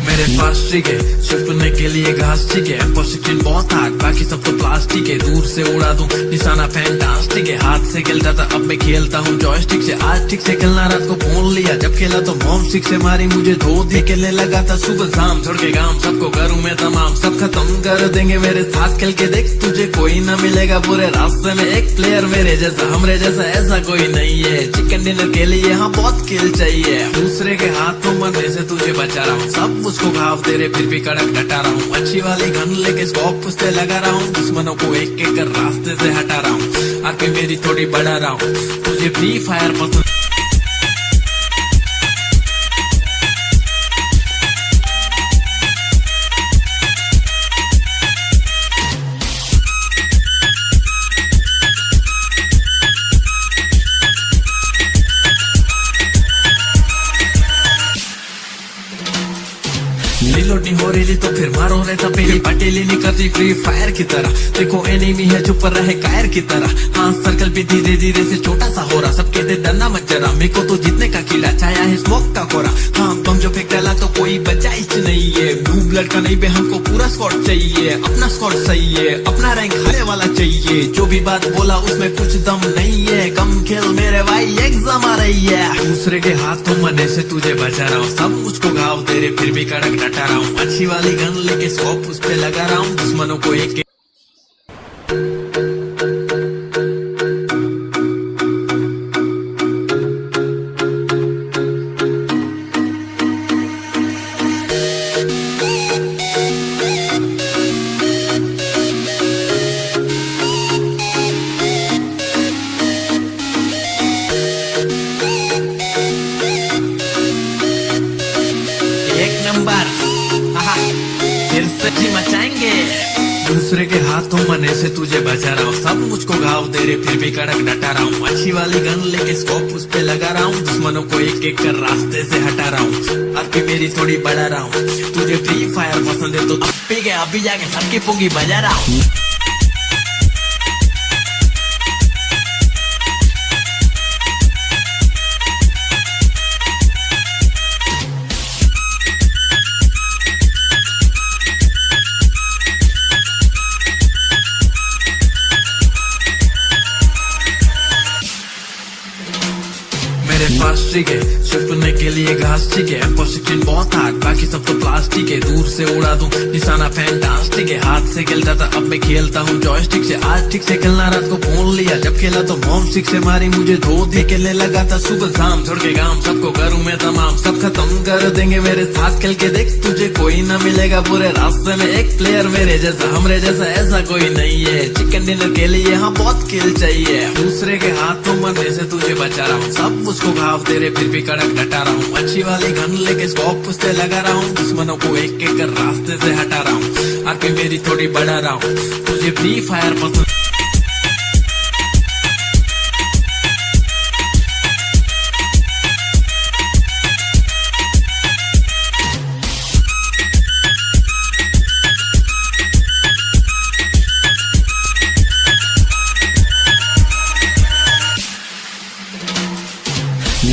मेरे पास ठीक है छुपने के लिए घास ठीक है, पॉजिटिव बहुत हार्ड बाकी सब तो प्लास्टिक है। दूर से उड़ा दूं निशाना फैंटास्टिक है, हाथ से खेलता था अब मैं खेलता हूँ जॉयस्टिक से। आज ठीक से खेलना रात को फोन लिया, जब खेला तो मॉम सिक से मारी मुझे धो दी। खेलने लगा था सुबह शाम छोड़ के गांव, सबको करूँ मैं तमाम, सब खत्म कर देंगे मेरे साथ खेल के देख। तुझे कोई ना मिलेगा पूरे रास्ते में एक प्लेयर मेरे जैसा, हमरे जैसा ऐसा कोई नहीं है। चिकन डिनर के लिए यहाँ बहुत किल चाहिए, दूसरे के हाथों मरने से तुझे बचा रहा हूँ। सब मुझको घाव दे रहे फिर भी कड़क डटा रहा हूँ। अच्छी वाली गन लेके स्कोप उस पे लगा रहा हूँ, दुश्मनों को एक एक कर रास्ते से हटा रहा हूँ। आके मेरी थोड़ी बढ़ा रहा हूँ, तुझे फ्री फायर पसंद। रिलोड नहीं हो रही तो फिर मारो रहता पहले, पटेली नहीं करती फ्री फायर की तरह। देखो एनिमी है चुप रहे कायर की तरह, हाँ सर्कल भी धीरे धीरे से छोटा सा हो रहा। सब कहते डरना मत जरा, मेरे को तो जीतने का किला छाया है स्मोक का कोरा। हाँ बम जो फेंक डाला तो कोई बचाइश नहीं है, ब्लू ब्लड का नहीं बे हमको पूरा स्क्वाड चाहिए। अपना स्क्वाड सही है, अपना रैंक हारे वाला चाहिए। जो भी बात बोला उसमें कुछ दम नहीं है, कम खेल मेरे भाई एग्जाम आ रही है। दूसरे के हाथों मरने से तुझे बचा रहा हूँ, सब मुझको घाव दे रहे फिर भी कड़क डटा रहा हूँ। अच्छी वाली गन लेके स्कोप उस पे लगा रहा हूँ, दुश्मनों को एक नंबर फिर से जी मचाएंगे। दूसरे के हाथों मरने से तुझे बचा रहा हूँ, सब मुझको घाव दे रहे फिर भी कड़क डटा रहा हूँ। अच्छी वाली गन लेके स्कोप उस पे लगा रहा हूँ, दुश्मनों को एक एक कर रास्ते से हटा रहा हूँ। अब की मेरी थोड़ी बढ़ा रहा हूँ, तुझे फ्री फायर पसंद है तो अब पी गया, अभी जाके सबकी पुंगी बजा रहा हूँ। मेरे पास ठीक है छुपने के लिए घास ठीक है, पॉजिटिव बहुत हार्ड बाकी सब तो प्लास्टिक है। दूर से उड़ा दूं निशाना फैंटास्टिक है, हाथ से खेलता था अब मैं खेलता हूँ जॉयस्टिक से। आज ठीक से खेलना रात को फोन लिया, जब खेला तो मॉम सिक से मारी मुझे धो दी। खेलने लगा था सुबह शाम छोड़ के गांव, सबको करूँ मैं तमाम, सब खत्म कर देंगे मेरे साथ खेल के देख। तुझे कोई ना मिलेगा पूरे रास्ते में एक प्लेयर मेरे जैसा, हमरे जैसा ऐसा कोई नहीं है। चिकन डिनर के लिए यहाँ बहुत किल चाहिए, दूसरे के हाथों मरने से तुझे बचा रहा हूँ। सब मुझको घाव दे रहे फिर भी कड़क डटा रहा हूँ। अच्छी वाली गन लेके स्कोप उस पे लगा रहा हूँ, दुश्मनों को एक एक कर रास्ते से हटा रहा हूँ। आके मेरी थोड़ी बढ़ा रहा हूँ, तुझे फ्री फायर पसंद।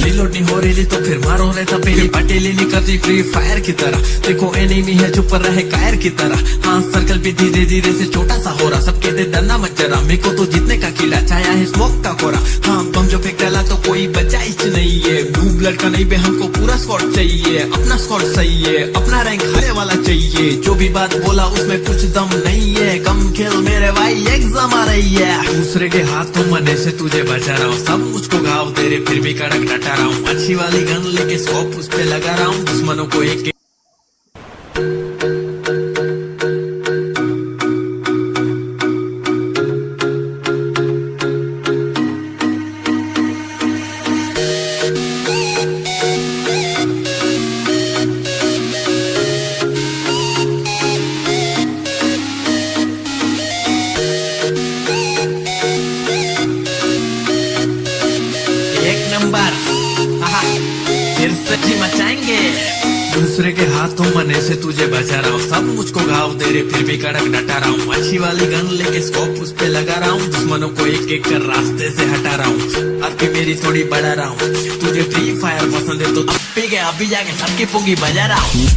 रिलोड नहीं हो रही तो फिर मारो रहता पहले, पटेली नहीं करती फ्री फायर की तरह। देखो एनिमी है चुप रहे कायर की तरह, हाँ सर्कल भी धीरे धीरे से छोटा सा हो रहा। सब कहते डरना मत जरा, मेरे को तो जीतने का किला छाया है स्मोक का कोरा। हाँ बम जो फेंक डाला तो कोई बचाइश नहीं है, ब्लू ब्लड का नहीं बे हमको पूरा स्क्वाड चाहिए। अपना स्क्वाड सही है, अपना रैंक हारे वाला चाहिए। जो भी बात बोला उसमें कुछ दम नहीं है, कम खेल मेरे भाई एग्जाम आ रही है। दूसरे के हाथों मरने से तुझे बचा रहा हूँ, सब मुझको घाव दे रहे फिर भी कड़क डटा रहा हूँ। अच्छी वाली गन लेके स्कोप उस पे लगा रहा हूँ, दुश्मनों को एक हाथों मने से तुझे बचा रहा हूँ, सब मुझको घाव दे रहे फिर भी कड़क डटा रहा हूँ। अच्छी वाली गन लेके स्कोप उस पे लगा रहा हूँ, दुश्मनों को एक एक कर रास्ते से हटा रहा हूँ। अब की मेरी थोड़ी बढ़ा रहा हूँ, तुझे फ्री फायर पसंद है तो अब पी गया, अभी जाके सबकी पुंगी बजा रहा हूँ।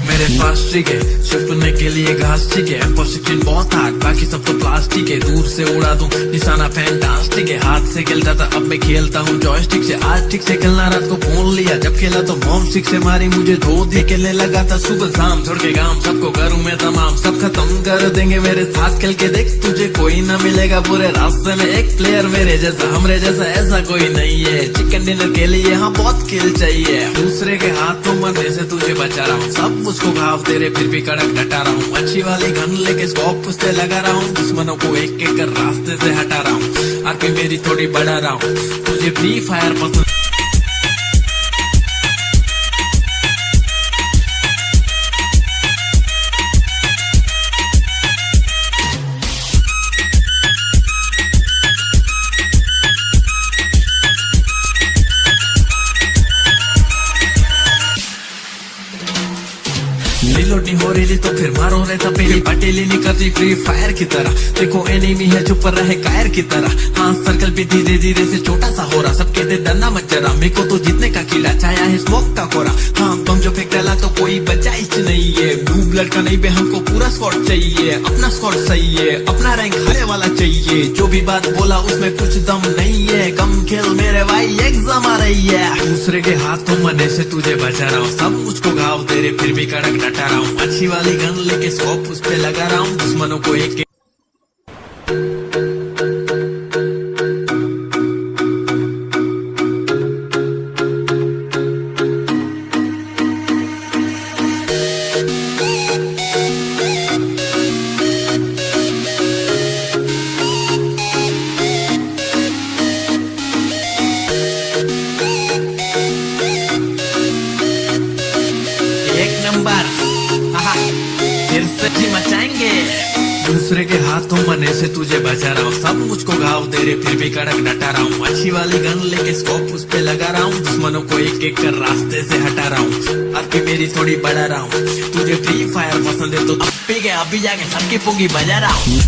मेरे पास ठीक है छुपने के लिए घास ठीक है, पॉजिटिव बहुत हार्ड बाकी सब तो प्लास्टिक है। दूर से उड़ा दूं निशाना फैंटास्टिक है, हाथ से खेलता था अब मैं खेलता हूँ जॉयस्टिक से। आज ठीक से खेलना रात को फोन लिया, जब खेला तो मॉम सिक्स से मारी मुझे धो दी। खेलने लगा था सुबह शाम छोड़ के गांव, सबको करूँ मैं तमाम, सब खत्म कर देंगे मेरे साथ खेल के देख। तुझे कोई ना मिलेगा पूरे रास्ते में एक प्लेयर मेरे जैसा, हमरे जैसा ऐसा कोई नहीं है। चिकन डिनर के लिए यहाँ बहुत किल चाहिए, दूसरे के हाथों मरने से तुझे बचा रहा हूँ, सब मुझको घाव तेरे फिर भी कड़क डटा रहा हूँ। अच्छी वाली गन लेके स्कोप उस पे लगा रहा हूँ, दुश्मनों को एक एक कर रास्ते से हटा रहा हूँ। आके मेरी थोड़ी बढ़ा रहा हूँ, तुझे फ्री फायर पसंद रिलोड नहीं हो रही तो फिर मारो रहता पहली पटेली नहीं करती फ्री फायर की तरह। देखो एनिमी है चुप रहे कायर की तरह, हाँ सर्कल भी धीरे धीरे से छोटा सा हो रहा। सब कहते डरना मत जरा, मेरे को तो जीतने का कीड़ा छाया है स्मोक का कोरा। हाँ बम जो फेंक डाला तो कोई बचाइश नहीं है, ब्लू ब्लड का नहीं बे हमको पूरा स्क्वाड चाहिए। अपना स्क्वाड सही है, अपना रैंक हारे वाला चाहिए, जो भी बात बोला उसमें कुछ दम नहीं है। कम खेल मेरे भाई एग्जाम आ रही है, दूसरे के हाथों मरने से तुझे बचा रहा हूँ, सब मुझको घाव दे रहे फिर भी कड़क डटा रहा हूँ। अच्छी वाली गन लेके स्कोप उस पे लगा रहा हूँ, दुश्मनों को एक नंबर फिर से जी मचाएंगे। दूसरे के हाथों मरने से तुझे बचा रहा हूँ, सब मुझको घाव दे रहे फिर भी कड़क डटा रहा हूँ। अच्छी वाली गन लेके स्कोप उस पे लगा रहा हूँ, दुश्मनों को एक एक कर रास्ते से हटा रहा हूँ। अब की मेरी थोड़ी बढ़ा रहा हूँ, तुझे फ्री फायर पसंद है तो अब पी गया, अभी जाके सबकी पुंगी बजा रहा हूँ।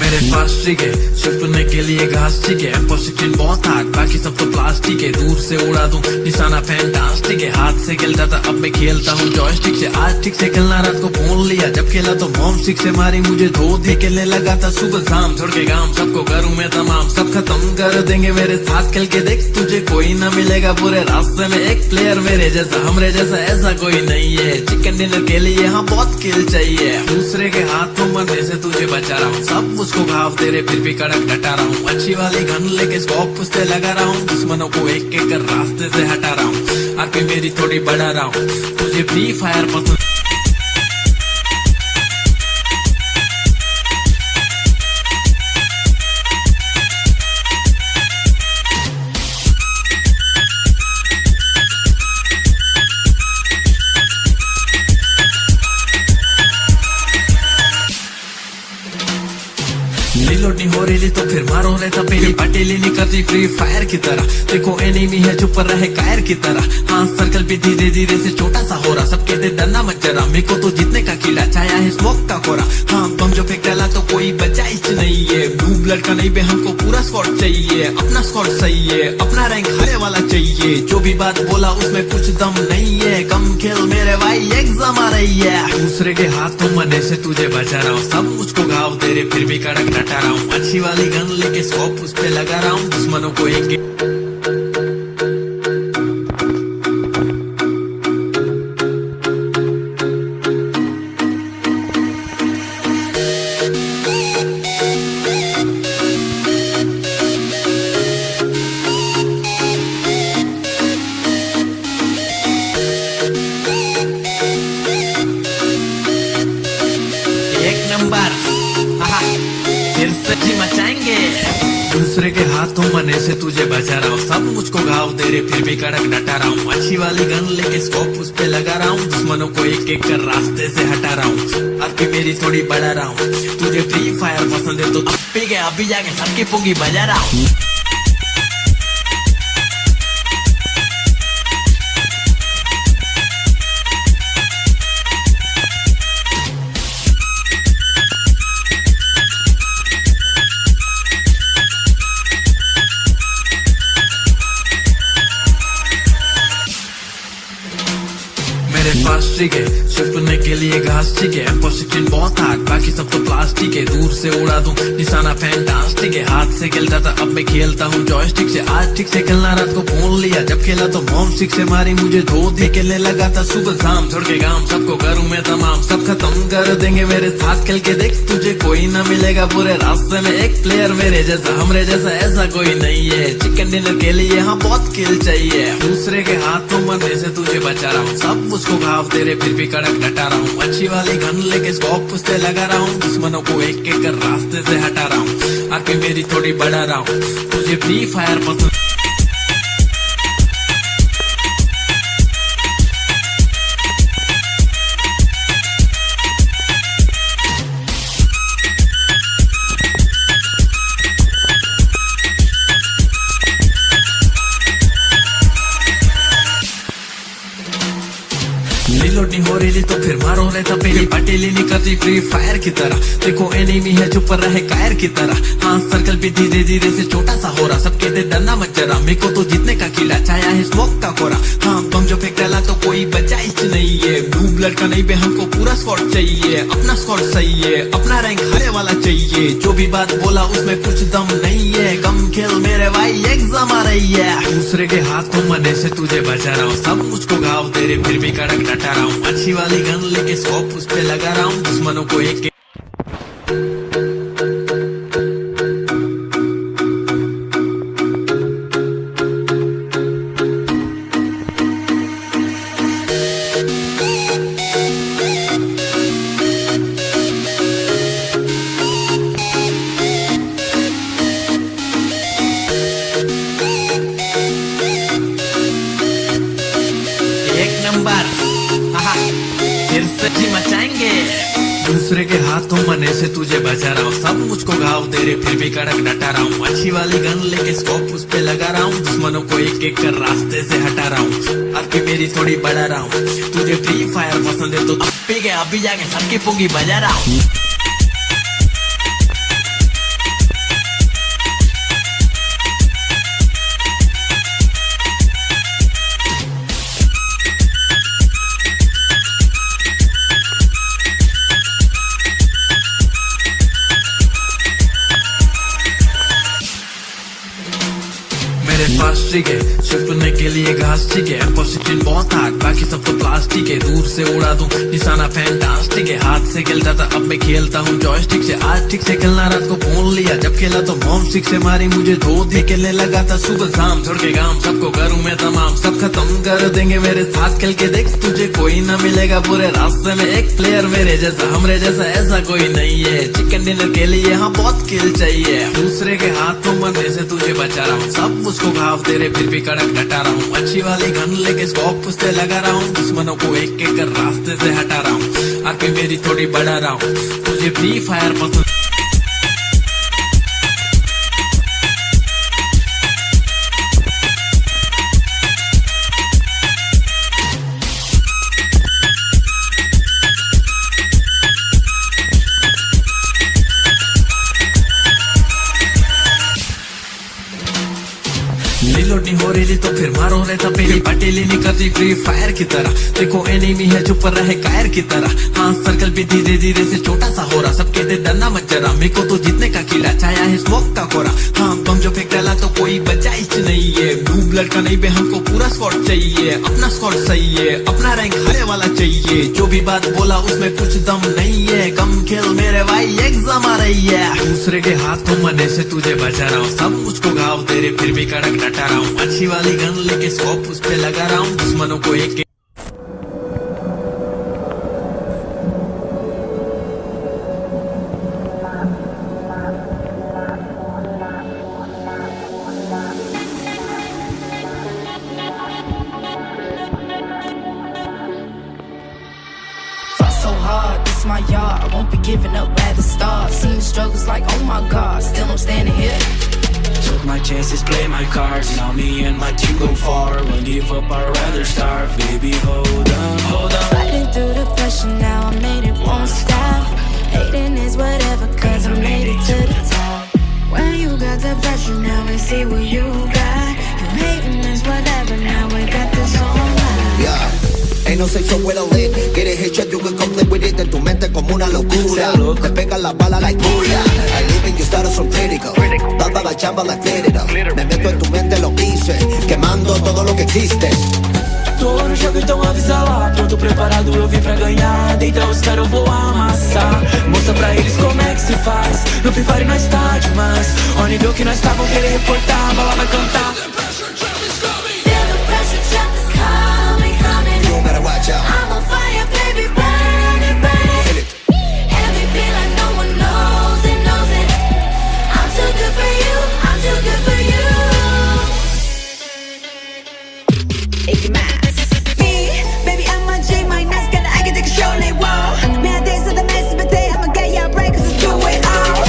मेरे पास ठीक है छुपने के लिए घास ठीक है, पॉजिटिव बहुत हार्ड बाकी सब तो प्लास्टिक है। दूर से उड़ा दूं निशाना फैंटास्टिक है, हाथ से खेलता था अब मैं खेलता हूँ जॉयस्टिक से। आज ठीक से खेलना रात को फोन लिया, जब खेला तो मॉम सिक्स से मारी मुझे धो दी। खेलने लगा था सुबह शाम छोड़ के गांव, सबको करूँ मैं तमाम, सब खत्म कर देंगे मेरे साथ खेल के देख। तुझे कोई ना मिलेगा पूरे रास्ते में एक प्लेयर मेरे जैसा, हमरे जैसा ऐसा कोई नहीं है। चिकन डिनर के लिए यहाँ बहुत किल चाहिए, दूसरे के हाथों मरने से तुझे बचा रहा हूँ, सब मुझको घाव दे रहे फिर भी कड़क डटा रहा हूँ। अच्छी वाली गन लेके स्कोप उस पे लगा रहा हूँ, दुश्मनों को एक एक कर रास्ते से हटा रहा हूँ। आके मेरी थोड़ी बढ़ा रहा हूँ, तुझे फ्री फायर पसंद रिलोड नहीं हो रही तो फिर मारो रहता पहली पटेली नहीं करती फ्री फायर की तरह। देखो एनिमी है चुप रहे कायर की तरह, हाँ सर्कल भी धीरे धीरे से छोटा सा हो रहा। सब कहते डरना मत जरा, मेरे को तो जीतने का कीड़ा छाया है स्मोक का कोरा। हाँ बम जो फेंक डाला तो कोई बचाइश नहीं है, ब्लू ब्लड का नहीं बे हमको पूरा स्क्वाड चाहिए। अपना स्क्वाड सही है, अपना रैंक हारे वाला चाहिए, जो भी बात बोला उसमें कुछ दम नहीं है। कम खेल मेरे भाई एग्जाम आ रही है, दूसरे के हाथों मरने से तुझे बचा रहा हूँ, सब मुझको घाव दे रहे फिर भी कड़क डटा रहा हूँ। अच्छी वाली गन लेके स्कोप उस पे लगा रहा हूँ, दुश्मनों को एक मरने से तुझे बचा रहा हूँ, सब मुझको घाव दे रहे फिर भी कड़क डटा रहा हूँ। अच्छी वाली गन लेके स्कोप उस पे लगा रहा हूँ, दुश्मनों को एक एक कर रास्ते से हटा रहा हूँ। अब भी मेरी थोड़ी बढ़ा रहा हूँ, तुझे फ्री फायर पसंद है तो पी के अभी जाके सबकी पुंगी बजा रहा हूँ। मेरे पास ट्रिक है छुपने के लिए घास ठीक है, पोसिटिन बहुत हार्ड बाकी सब तो प्लास्टिक है। दूर से उड़ा दूं निशाना फैंटास्टिक है, हाथ से खेलता था अब मैं खेलता हूँ जॉयस्टिक से। आज ठीक से खेलना रात को फोन लिया, जब खेला तो मॉम सिक्स से मारी मुझे धो दे। खेलने लगा था सुबह शाम छोड़ के गांव, सबको करूँ मैं तमाम, सब खत्म कर देंगे मेरे साथ खेल के देख। तुझे कोई ना मिलेगा पूरे रास्ते में एक प्लेयर मेरे जैसा, हमरे जैसा ऐसा कोई नहीं है। चिकन डिनर के लिए हाँ बहुत किल चाहिए, दूसरे के हाथों मरने से तुझे बचा रहा हूँ, सब मुझको घाव दे रहे फिर भी कड़क डटा रहा हूँ। अच्छी वाली गन लेके स्कोप उस पे लगा रहा हूँ, दुश्मनों को एक एक कर रास्ते से हटा रहा हूँ। आके मेरी थोड़ी बढ़ा रहा हूँ, तुझे फ्री फायर पसंद। रिलोड नहीं हो रही तो फिर मारो रहता पहली पटेली नहीं करती फ्री फायर की तरह। देखो एनिमी है चुप रहे कायर की तरह, हाँ सर्कल भी धीरे धीरे से छोटा सा हो रहा। सबके दे डरना मत जरा, मेरे को तो जीतने का किला छाया है स्मोक का कोरा। हाँ बम जो फेंक डाला तो कोई बचा ही नहीं है, ब्लू ब्लड का नहीं बे हमको पूरा स्क्वाड चाहिए। अपना स्क्वाड सही है, अपना रैंक हारे वाला चाहिए, जो भी बात बोला उसमें कुछ दम नहीं है। कम खेल मेरे भाई एग्जाम आ रही है, दूसरे के हाथों मरने से तुझे बचा रहा हूँ, सब मुझको घाव दे रहे फिर भी कड़क डटा रहा हूँ। अच्छी वाली गन लेके स्कोप उस पे लगा रहा हूँ, दुश्मनों को एक नंबर फिर से जी मचाएंगे। दूसरे के हाथों मरने से तुझे बचा रहा हूँ, सब मुझको घाव दे रहे फिर भी कड़क डटा रहा हूँ। अच्छी वाली गन लेके स्कोप उस पे लगा रहा हूँ, दुश्मनों को एक एक कर रास्ते से हटा रहा हूँ। अब भी मेरी थोड़ी बढ़ा रहा हूँ, तुझे फ्री फायर पसंद है तो पी के अभी जाके सबकी पुंगी बजा रहा हूँ। मेरे पास ट्रिक है छुपने के लिए घास ठीक है, पोसिटिन बहुत हार्ड बाकी सब तो प्लास्टिक है। दूर से उड़ा दूं निशाना फैंटास्टिक है, हाथ से खेलता था अब मैं खेलता हूँ जॉयस्टिक से। आज ठीक से खेलना रात को फोन लिया, जब खेला तो मॉम सिक्स से मारी मुझे धो दे। खेलने लगा था सुबह शाम छोड़ के गांव, सबको करूँ मैं तमाम, सब खत्म कर देंगे मेरे साथ खेल के देख। तुझे कोई ना मिलेगा पूरे रास्ते में एक प्लेयर मेरे जैसा, हमरे जैसा ऐसा कोई नहीं है। चिकन डिनर के लिए हाँ बहुत किल चाहिए, दूसरे के हाथों मरने से तुझे बचा रहा हूँ, सब मुझको घाव दे रहे फिर भी कड़क डटा रहा हूँ। अच्छी वाली गन लेके स्कोप उस पे लगा रहा हूँ, दुश्मनों को एक एक कर रास्ते से हटा रहा हूँ। आके मेरी थोड़ी बढ़ा रहा हूँ, तुझे फ्री फायर पसंद। रिलोड नहीं हो रही तो फिर मारो रहता पहली पटेली नहीं करती फ्री फायर की तरह। देखो एनिमी है चुप रहे कायर की तरह, हाँ सर्कल भी धीरे धीरे से छोटा सा हो रहा। सबके दे डरना मत जरा, मेरे को तो जीतने का किला छाया है स्मोक का कोरा। हाँ बम जो फेंक डाला तो कोई बचा ही नहीं है, ब्लू ब्लड का नहीं बे हमको पूरा स्क्वाड चाहिए। अपना स्क्वाड सही है, अपना रैंक हारे वाला चाहिए, जो भी बात बोला उसमें कुछ दम नहीं है। कम खेल मेरे भाई एग्जाम आ रही है, दूसरे के हाथों मरने से तुझे बचा रहा हूँ, सब मुझको घाव दे रहे फिर भी कड़क डटा रहा हूँ। अच्छी वाली गन लेके स्कोप उस पे लगा रहा हूँ, दुश्मनों को एक won't be giving up, rather start. Seen the struggles like, oh my God, still I'm standing here. Took my chances, play my cards. Now me and my team go far. Won't give up, I'd rather starve. Baby, hold on, hold on. Fighting through the pressure now, I made it, won't stop. Hating is whatever, cause I made it to the top. When you got the pressure, now we see what you got. You hating is whatever, now we got this on live. Yeah. Ain't no sexo well lit. Get it headshot, you can complete with it. En tu mente como una locura. Te pegan las balas like booyah. I live in your status so critical. Baba la chamba like glitter. Me meto en tu mente, lo hice. Quemando todo lo que existe. Tô no jogo, então avisa lá. Pronto, preparado, eu vim pra ganhar. Deitar os caras, eu vou amassar. Mostra pra eles como é que se faz. No Free Fire nós tá demais. Ó o nível que nós tá, vão querer reportar. A bala vai cantar. Feel the pressure, jump is coming, coming. You better watch out. I'm on fire, baby, burn it, burn it. Feel it. Every beat like no one knows it, knows it. I'm too good for you, I'm too good for you. Me, baby, I'm a G, my nuts got I can take control, they wall. Man, days of the mess, but they, I'ma get y'all break, cause it's do it all.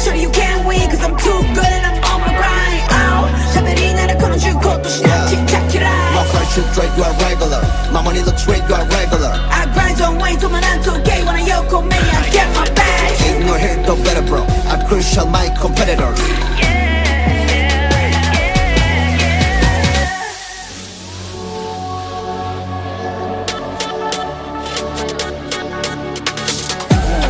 Show you can't win, cause I'm too good and I'm on my grind, oh. 샤벨이 나를 걸어주고 또 신나, 틱탁이라. My friendship straight, you are regular. My money looks straight, you are regular. I grind on way, 도만 안 통해, when I yoko, maybe I get my bag. In your head, no better, bro. I'm crucial, my competitors.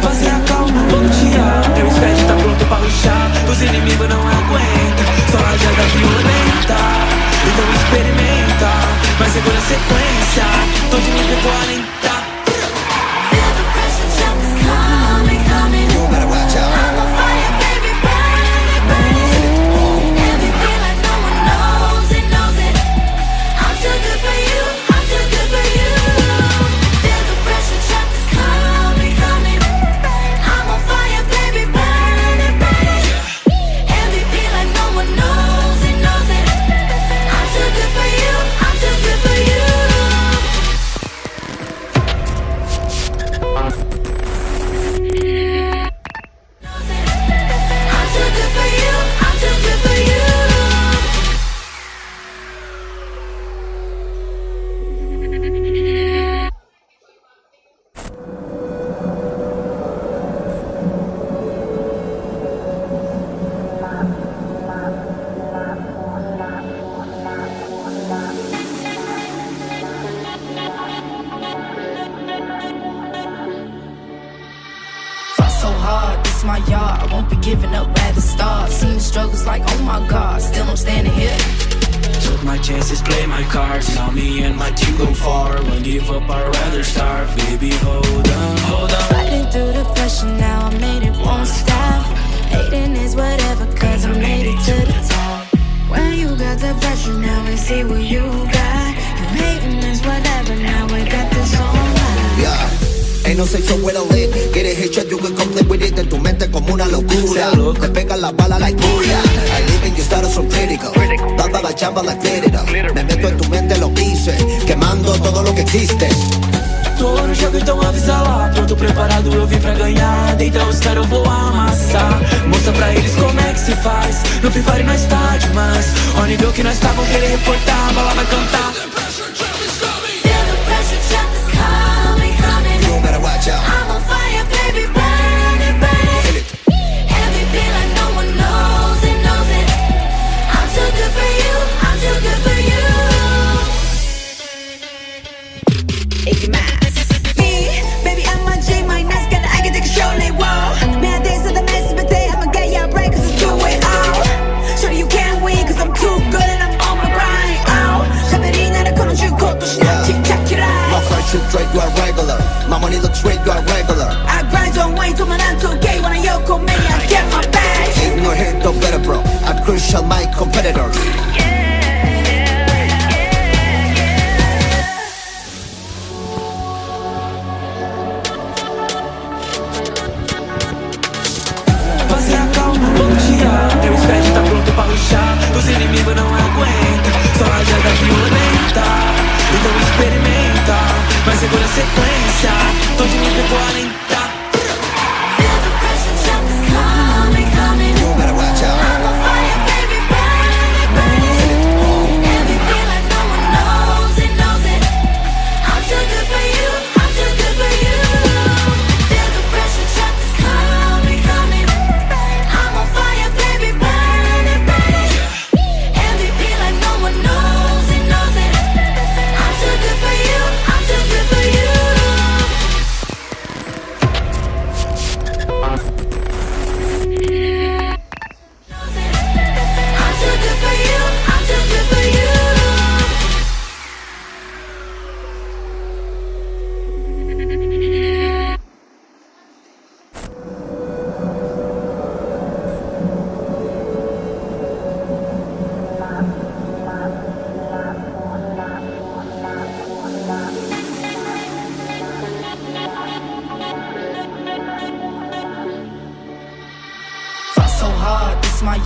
Você acalma, vou lutear. Teu squad tá pronto pra rushar. Os inimigos não aguentam. Só rajada violenta. Então experimenta. Mas segura a sequência. Tô de nível 40. Feel the pressure, jump is coming, coming. You better watch out. I'm on fire, baby, burn it, burn it. Every beat like no one knows it, knows it. I'm too good for you, I'm too good for you. Feel the pressure, jump is coming, coming. I'm on fire, baby, burn it, burn it. Every beat like no one knows it, knows it. I'm too good for you, I'm too good for you. I'm too good for you, I'm too good for you. Fought so hard, this is my yard. I won't be giving up, rather start. Seen the struggles like, oh my God, still I'm standing here. Took my chances, play my cards. Now me and my team go far. Won't give up, I'd rather starve. Baby, hold on, hold on. Fighting through the pressure now, I made it, won't stop. Hating is whatever, cause I made it to the top. When you got the pressure, now we see what you got. You hating is whatever, now we got this on live. Yeah. Ain't no sexo well lit. Get it headshot, you can complete with it. En tu mente como una locura. Te pegan las balas like booyah. I live in your status so critical. Baba la chamba like glitter. Me meto en tu mente, lo hice. Quemando todo lo que existe. Tô no jogo, então avisa lá. Pronto, preparado, eu vim pra ganhar. Deitar os caras, eu vou amassar. Mostra pra eles como é que se faz. No Free Fire nós tá demais. Ó o nível que nós tá, vão querer reportar. A bala vai cantar. Feel the pressure, jump is coming, coming. You better watch out. I'm on fire, baby, burn it, burn it. Feel it. Every beat like no one knows it, knows it. I'm too good for you, I'm too good for you. Me, baby, I'm a G, my nuts got I can take control, they wall. Man, days of the mess, but they, I'ma get y'all break, cause it's do it all. Show you can't win, cause I'm too good and I'm on my grind, oh. 샤벨이 나를 걸어주고 또 신나, 틱탁이라. My friendship straight, you are regular. My money looks straight, you are regular. I grind on way, 도만 안 통해, when I yoko, maybe I get my bag. In your head, no better, bro. I'm crucial, my competitors.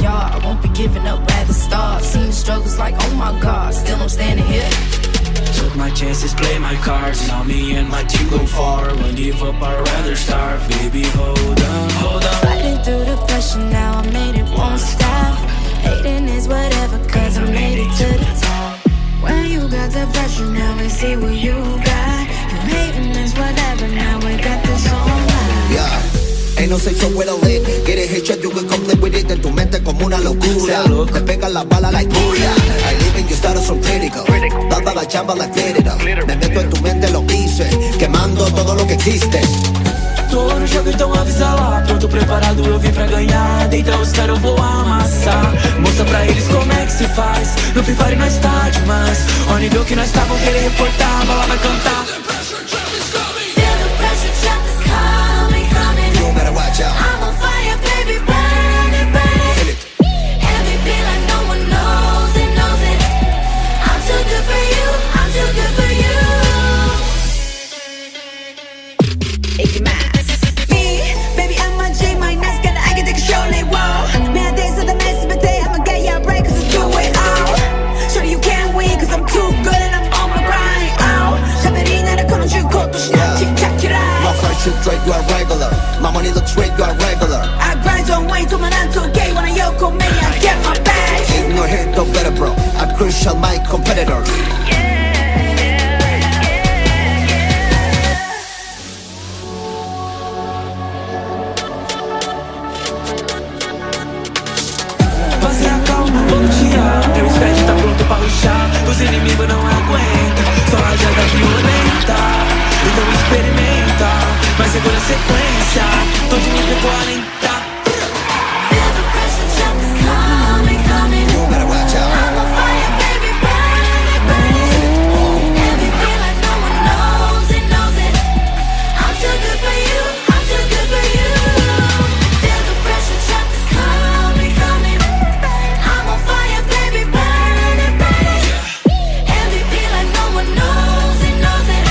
yard. I won't be giving up, rather start. Seen the struggles like, oh my God, still I'm standing here. Took my chances, play my cards. Now me and my team go far. Won't give up, I'd rather starve. Baby, hold on, hold on. Fighting through the pressure, now I made it, won't stop. Hating is whatever, cause I made it to the top. When you got the pressure, now we see what you got. You hating is whatever, now we got this on live. Yeah. Ain't no sexo with a lick. Get it headshot, you can complete with it. En tu mente como una locura. Te pegan las balas like booyah. I live in your status so critical. Dando la chamba like glitter. Me meto en tu mente, lo hice. Quemando todo lo que existe. Tô no jogo, então avisa lá. Pronto, preparado, eu vim pra ganhar. Dentro os caras eu vou amassar. Mostra pra eles como é que se faz. No Free Fire nós tá demais. Ó nível que nós tá, vão querer reportar. A bala vai cantar. Feel the pressure, trap is coming, coming. You better watch out. I'm on fire, baby, burn it, burn it. Feel it. Heavy feel like no one knows it, knows it. I'm too good for you, I'm too good for you. Icky Max. Me, baby, I'm a J, my nice girl, I can take a show, like wow. Me, I dance to the mess, but they, I'ma get ya break, cause I do it all. Shorty, you can't win, cause I'm too good and I'm on my grind, oh. 샤베리 나를 걸어주고 또 신나, 틱탁이라. My friendship straight, you are regular. My money looks straight, you are regular. I grind on way, 도만 안 통게, wanna yoko me, I get my bag. Ain't no hit, no better, bro. I'm crucial, my competitors. Passei a calma, vou lutear. Meu squad tá pronto pra rushar. Os inimigos não aguentam. Só rajada violenta. Então experimenta. Mas segura a sequência. Tô de nível 40. Feel the pressure, trap is coming, coming. You better watch out. I'm on fire, baby, burn it, burn it. Heavy feel like no one knows it, knows it. I'm too good for you, I'm too good for you. Feel the pressure, trap is coming, coming. I'm on fire, baby, burn it, burn it. Heavy feel like no one knows it, knows it.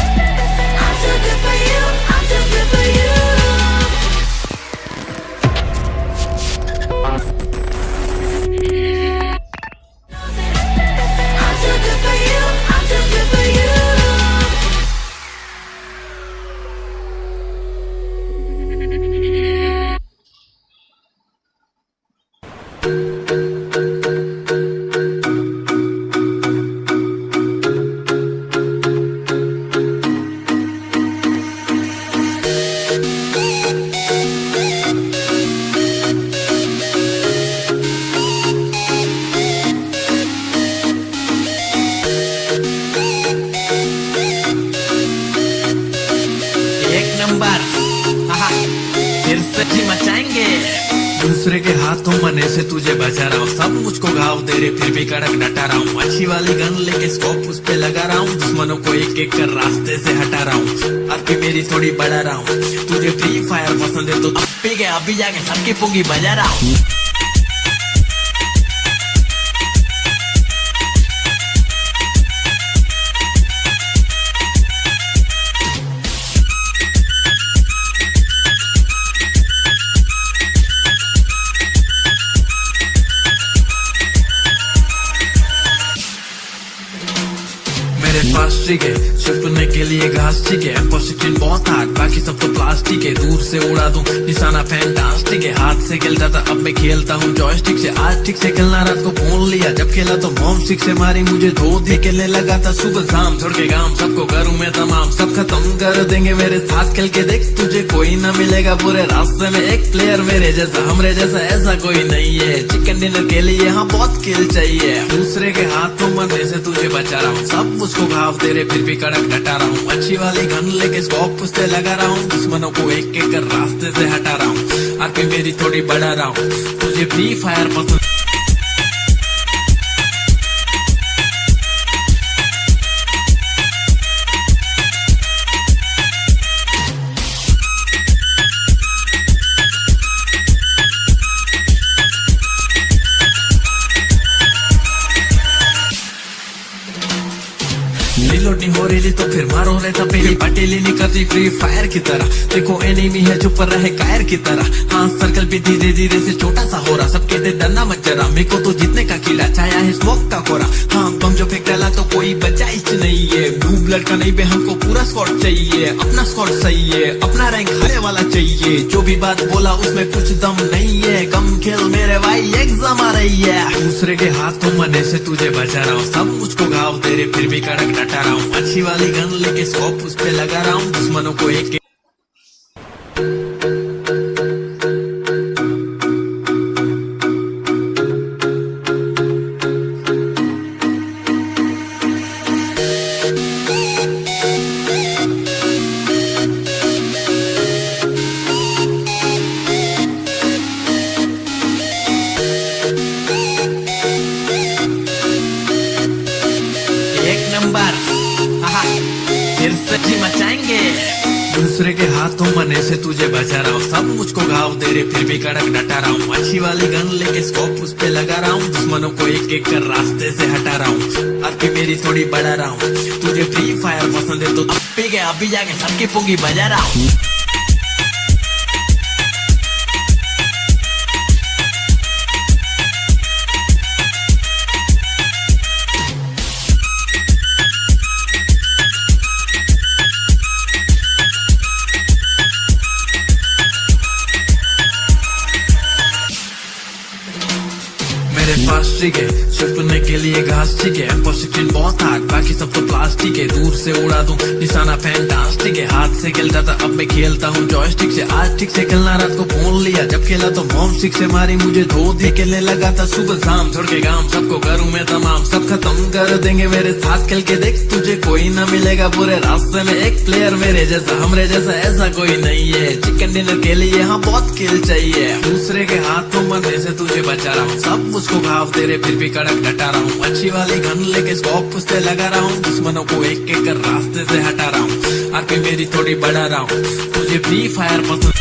I'm too good for you, I'm too good for you. I'm too good for you, I'm too good for you. एक number हाँ, फिर से जी मचाएंगे दूसरे के हाथों मने से तुझे बचा रहा हूँ सब मुझको घाव दे रहे फिर भी कड़क डटा रहा हूँ अच्छी वाली गन लेके स्कोप उस पे लगा रहा हूँ दुश्मनों को एक एक कर रास्ते से हटा रहा हूँ अब भी मेरी थोड़ी बढ़ा रहा हूँ तुझे फ्री फायर पसंद है तो अब भी गया अभी जाके सबकी पुंगी बजा रहा हूँ मेरे पास ट्रिक है छिपने के लिए घास ठीक है परसेंटेज बहुत हार्ड बाकी सब तो प्लास्टिक है दूर से उड़ा दूं निशाना फैंटास्टिक है हाथ से खेलता था अब मैं खेलता हूँ जॉयस्टिक से आज ठीक से खेलना रात को फोन लिया जब खेला तो मॉम सिक से मारी मुझे धो दे खेलने लगा था सुबह शाम छोड़ के गांव सबको करूँ मैं तमाम सब खत्म कर देंगे मेरे साथ खेल के देख तुझे कोई ना मिलेगा पूरे रास्ते में एक प्लेयर मेरे जैसा हमरे जैसा ऐसा कोई नहीं है चिकन डिनर के लिए यहाँ बहुत खेल चाहिए दूसरे के हाथों मरने से तुझे बचा रहा हूँ सब मुझको घाव दे रहे फिर भी कड़क डटा रहा हूँ अच्छी वाली गन लेके स्कोप उस पे लगा रहा हूँ दुश्मनों को एक एक कर रास्ते से हटा रहा हूँ आगे मेरी थोड़ी बढ़ा रहा हूँ तुझे फ्री फायर पसंद रिलोड नहीं हो रही तो फिर मारो रहता पहली पटेली नहीं करती फ्री फायर की तरह। देखो एनिमी है चुप रहे कायर की तरह। हाँ सर्कल भी धीरे धीरे से छोटा सा हो रहा। सब कहते डरना मत जरा, मेरे को तो जीतने का किला छाया है स्मोक का कोरा। हाँ बम जो फेंक डाला तो कोई बचा ही नहीं है। ब्लू ब्लड का नहीं बे हमको पूरा स्क्वाड चाहिए। अपना स्क्वाड सही है, अपना रैंक हारे वाला चाहिए। जो भी बात बोला उसमें कुछ दम नहीं है। कम खेल मेरे भाई एग्जाम आ रही है। दूसरे के हाथों मने से तुझे बचा रहा हूँ। सब मुझको घाव दे रहे फिर भी कड़क डटा रहा हूँ। अच्छी वाली गन लेके स्कोप उस पे लगा रहा हूँ। दुश्मनों को एक नंबर फिर से जी मचाएंगे। दूसरे के हाथों मने से तुझे बचा रहा हूँ। सब मुझको घाव दे रहे फिर भी कड़क डटा रहा हूँ। अच्छी वाली गन लेके स्कोप उस पे लगा रहा हूँ। दुश्मनों को एक एक कर रास्ते से हटा रहा हूँ। अब भी मेरी थोड़ी बढ़ा रहा हूँ। तुझे फ्री फायर पसंद है तो अब भी गया अभी जाके सबकी पुंगी बजा रहा हूँ। मेरे पास ठीक है छुपने के लिए घास ठीक है। M16 बहुत हार्ड बाकी सब तो प्लास्टिक है। दूर से उड़ा दूं निशाना फैंटास्टिक है। हाथ से खेलता था अब मैं खेलता हूँ जॉयस्टिक से। आज ठीक से खेलना रात को फोन लिया। जब खेला तो मॉम सिक्स से मारी मुझे धो दे। खेलने लगा था सुबह शाम छोड़ के गांव। सबको करूँ मैं तमाम सब खत्म कर देंगे मेरे साथ खेल के देख। तुझे कोई ना मिलेगा पूरे रास्ते में एक प्लेयर मेरे जैसा हमरे जैसा ऐसा कोई नहीं है। चिकन डिनर के लिए यहाँ बहुत किल चाहिए। दूसरे के हाथों मरने से तुझे बचा रहा हूँ। सब मुझको घाव दे रहे फिर भी कड़क डटा रहा हूँ। अच्छी वाली गन लेके स्कोप उस पे लगा रहा हूँ। दुश्मनों को एक एक कर रास्ते से हटा रहा हूँ। आके मेरी थोड़ी बढ़ा रहा हूँ। तुझे फ्री फायर पसंद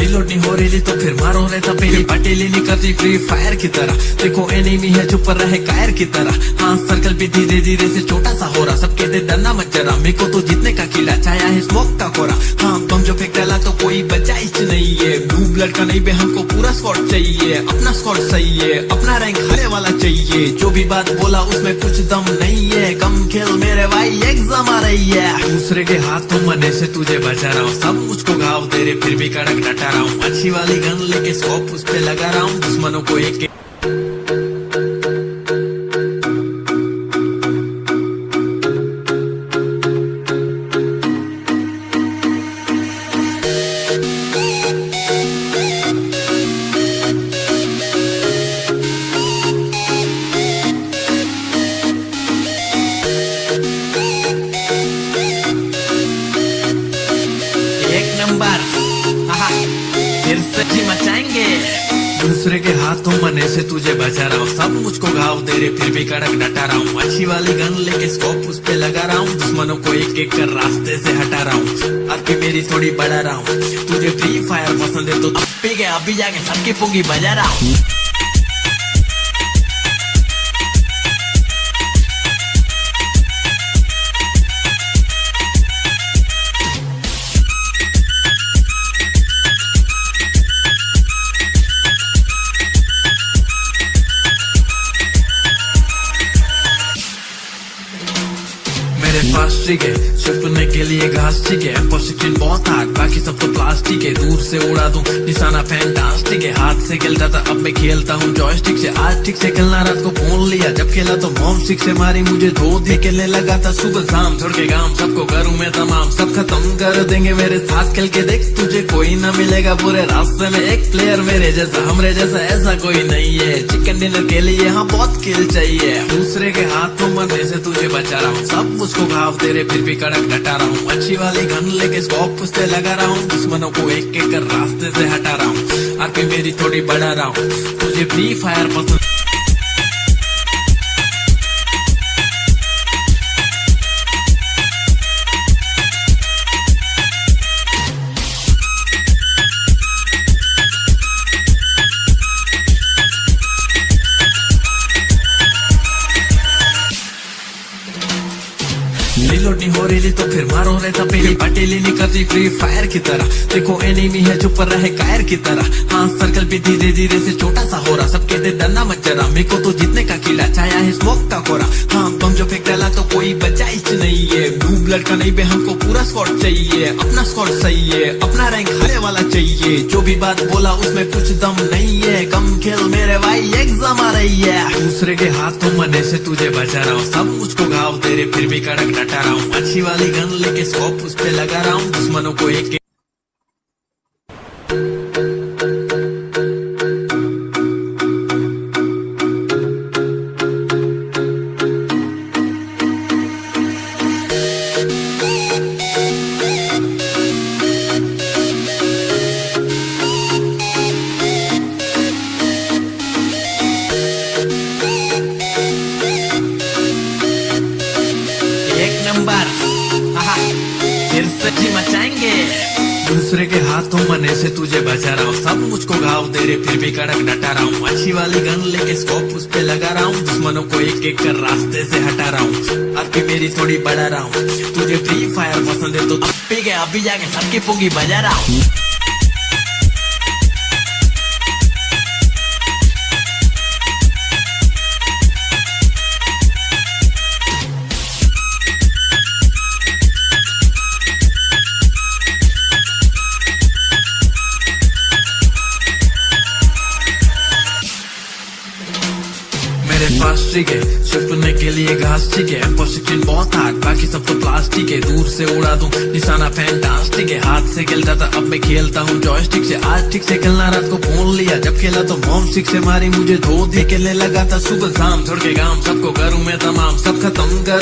रिलोड नहीं हो रही तो फिर मारो रहता पहली पटेली नहीं करती फ्री फायर की तरह। देखो एनिमी है चुप रहे कायर की तरह। हाँ सर्कल भी धीरे धीरे से छोटा सा हो रहा। सब कहते डरना मत जरा, मेरे को तो जीतने का किला छाया है स्मोक का कोरा। हाँ बम जो फेंक डाला तो कोई बचा ही नहीं है। ब्लू ब्लड का नहीं बे हमको पूरा स्क्वाड चाहिए। अपना स्क्वाड सही है, अपना रैंक हारे वाला चाहिए। जो भी बात बोला उसमें कुछ दम नहीं है। कम खेल मेरे भाई एग्जाम आ रही है। दूसरे के हाथों मने से तुझे बचा रहा हूँ। सब मुझको घाव दे रहे फिर भी कड़क डटा रहा हूँ। अच्छी वाली गन लेके स्कोप उस पे लगा रहा हूँ। दुश्मनों को एक नंबर फिर से जी मचाएंगे। दूसरे के हाथों मने से तुझे बचा रहा हूँ। सब मुझको घाव दे रहे फिर भी कड़क डटा रहा हूँ। अच्छी वाली गन लेके स्कोप उस पे लगा रहा हूँ। दुश्मनों को एक एक कर रास्ते से हटा रहा हूँ। अब भी मेरी थोड़ी बढ़ा रहा हूँ। तुझे फ्री फायर पसंद है तो अब भी गया अभी जाके सबकी पुंगी बजा रहा हूँ। मेरे पास ठीक है छुपने के लिए घास ठीक है। M16 बहुत हार्ड बाकी सब तो प्लास्टिक है। दूर से उड़ा दूं निशाना फैंटास्टिक है। हाथ से खेलता था अब मैं खेलता हूँ जॉयस्टिक से। आज ठीक से खेलना रात को फोन लिया। जब खेला तो मॉम सिक्स से मारी मुझे धो दे। खेलने लगा था सुबह शाम छोड़ के गांव। सबको करूँ मैं तमाम सब खत्म कर देंगे मेरे साथ खेल के देख। तुझे कोई ना मिलेगा पूरे रास्ते में एक प्लेयर मेरे जैसा हमरे जैसा ऐसा कोई नहीं है। चिकन डिनर के लिए यहाँ बहुत किल चाहिए। दूसरे के हाथों मरने से तुझे बचा रहा हूँ। सब मुझको घाव दे रहे फिर भी कड़क डटा रहा हूँ। अच्छी वाली गन लेके स्कोप उस पे लगा रहा हूँ। दुश्मनों को एक एक कर रास्ते से हटा रहा हूँ। आके मेरी थोड़ी बढ़ा रहा हूँ। तुझे फ्री फायर पसंद जोरेली तो फिर मारो रे तपेली, पटेली निकलती फ्री फायर की तरह, देखो एनिमी है चुप रहे कायर की तरह। हाँ सर्कल भी धीरे धीरे से छोटा सा हो रहा, सब कहते डरना मत जरा, मेरे को तो जीतने का कीड़ा छाया है स्मोक का कोरा। हाँ बम जो फेंक डाला तो कोई बचा ही नहीं है, डूब लड़का नहीं बे हमको पूरा स्क्वाड चाहिए, अपना स्क्वाड सही है, अपना रैंक हारे वाला चाहिए। जो भी बात बोला उसमें कुछ दम नहीं है, कम खेल मेरे भाई एग्जाम आ रही है। दूसरे के हाथों मने से तुझे बचा रहा हूँ, सब मुझको घाव तेरे फिर भी कड़क डटा रहा हूँ, अच्छी वाली गन लेके स्कोप उस पे लगा रहा हूँ, दुश्मनों को एक नंबर फिर सच्ची मचाएंगे। दूसरे के हाथों मने से तुझे बचा रहा हूँ, सब मुझको घाव दे रहे फिर भी कड़क डटा रहा हूँ, अच्छी वाली गन लेके स्कोप उस पे लगा रहा हूँ, दुश्मनों को एक एक कर रास्ते से हटा रहा हूँ, अब भी मेरी थोड़ी बढ़ा रहा हूँ। तुझे फ्री फायर पसंद है तो अब भी गया, अभी जाके सबकी पोंगी बजा रहा हूँ। मेरे पास ठीक है छिपने के लिए घास ठीक है, M16 बहुत हार्ड बाकी सब तो प्लास्टिक है, दूर से उड़ा दूं निशाना फैंटास्टिक है, हाथ से खेलता था अब मैं खेलता हूँ जॉयस्टिक से, आज ठीक से खेलना रात को फोन लिया, जब खेला तो मॉम स्टिक से मारी मुझे धो दे, खेलने लगा था सुबह शाम, छोड़ के गांव सबको करूँ मैं तमाम, सब खत्म कर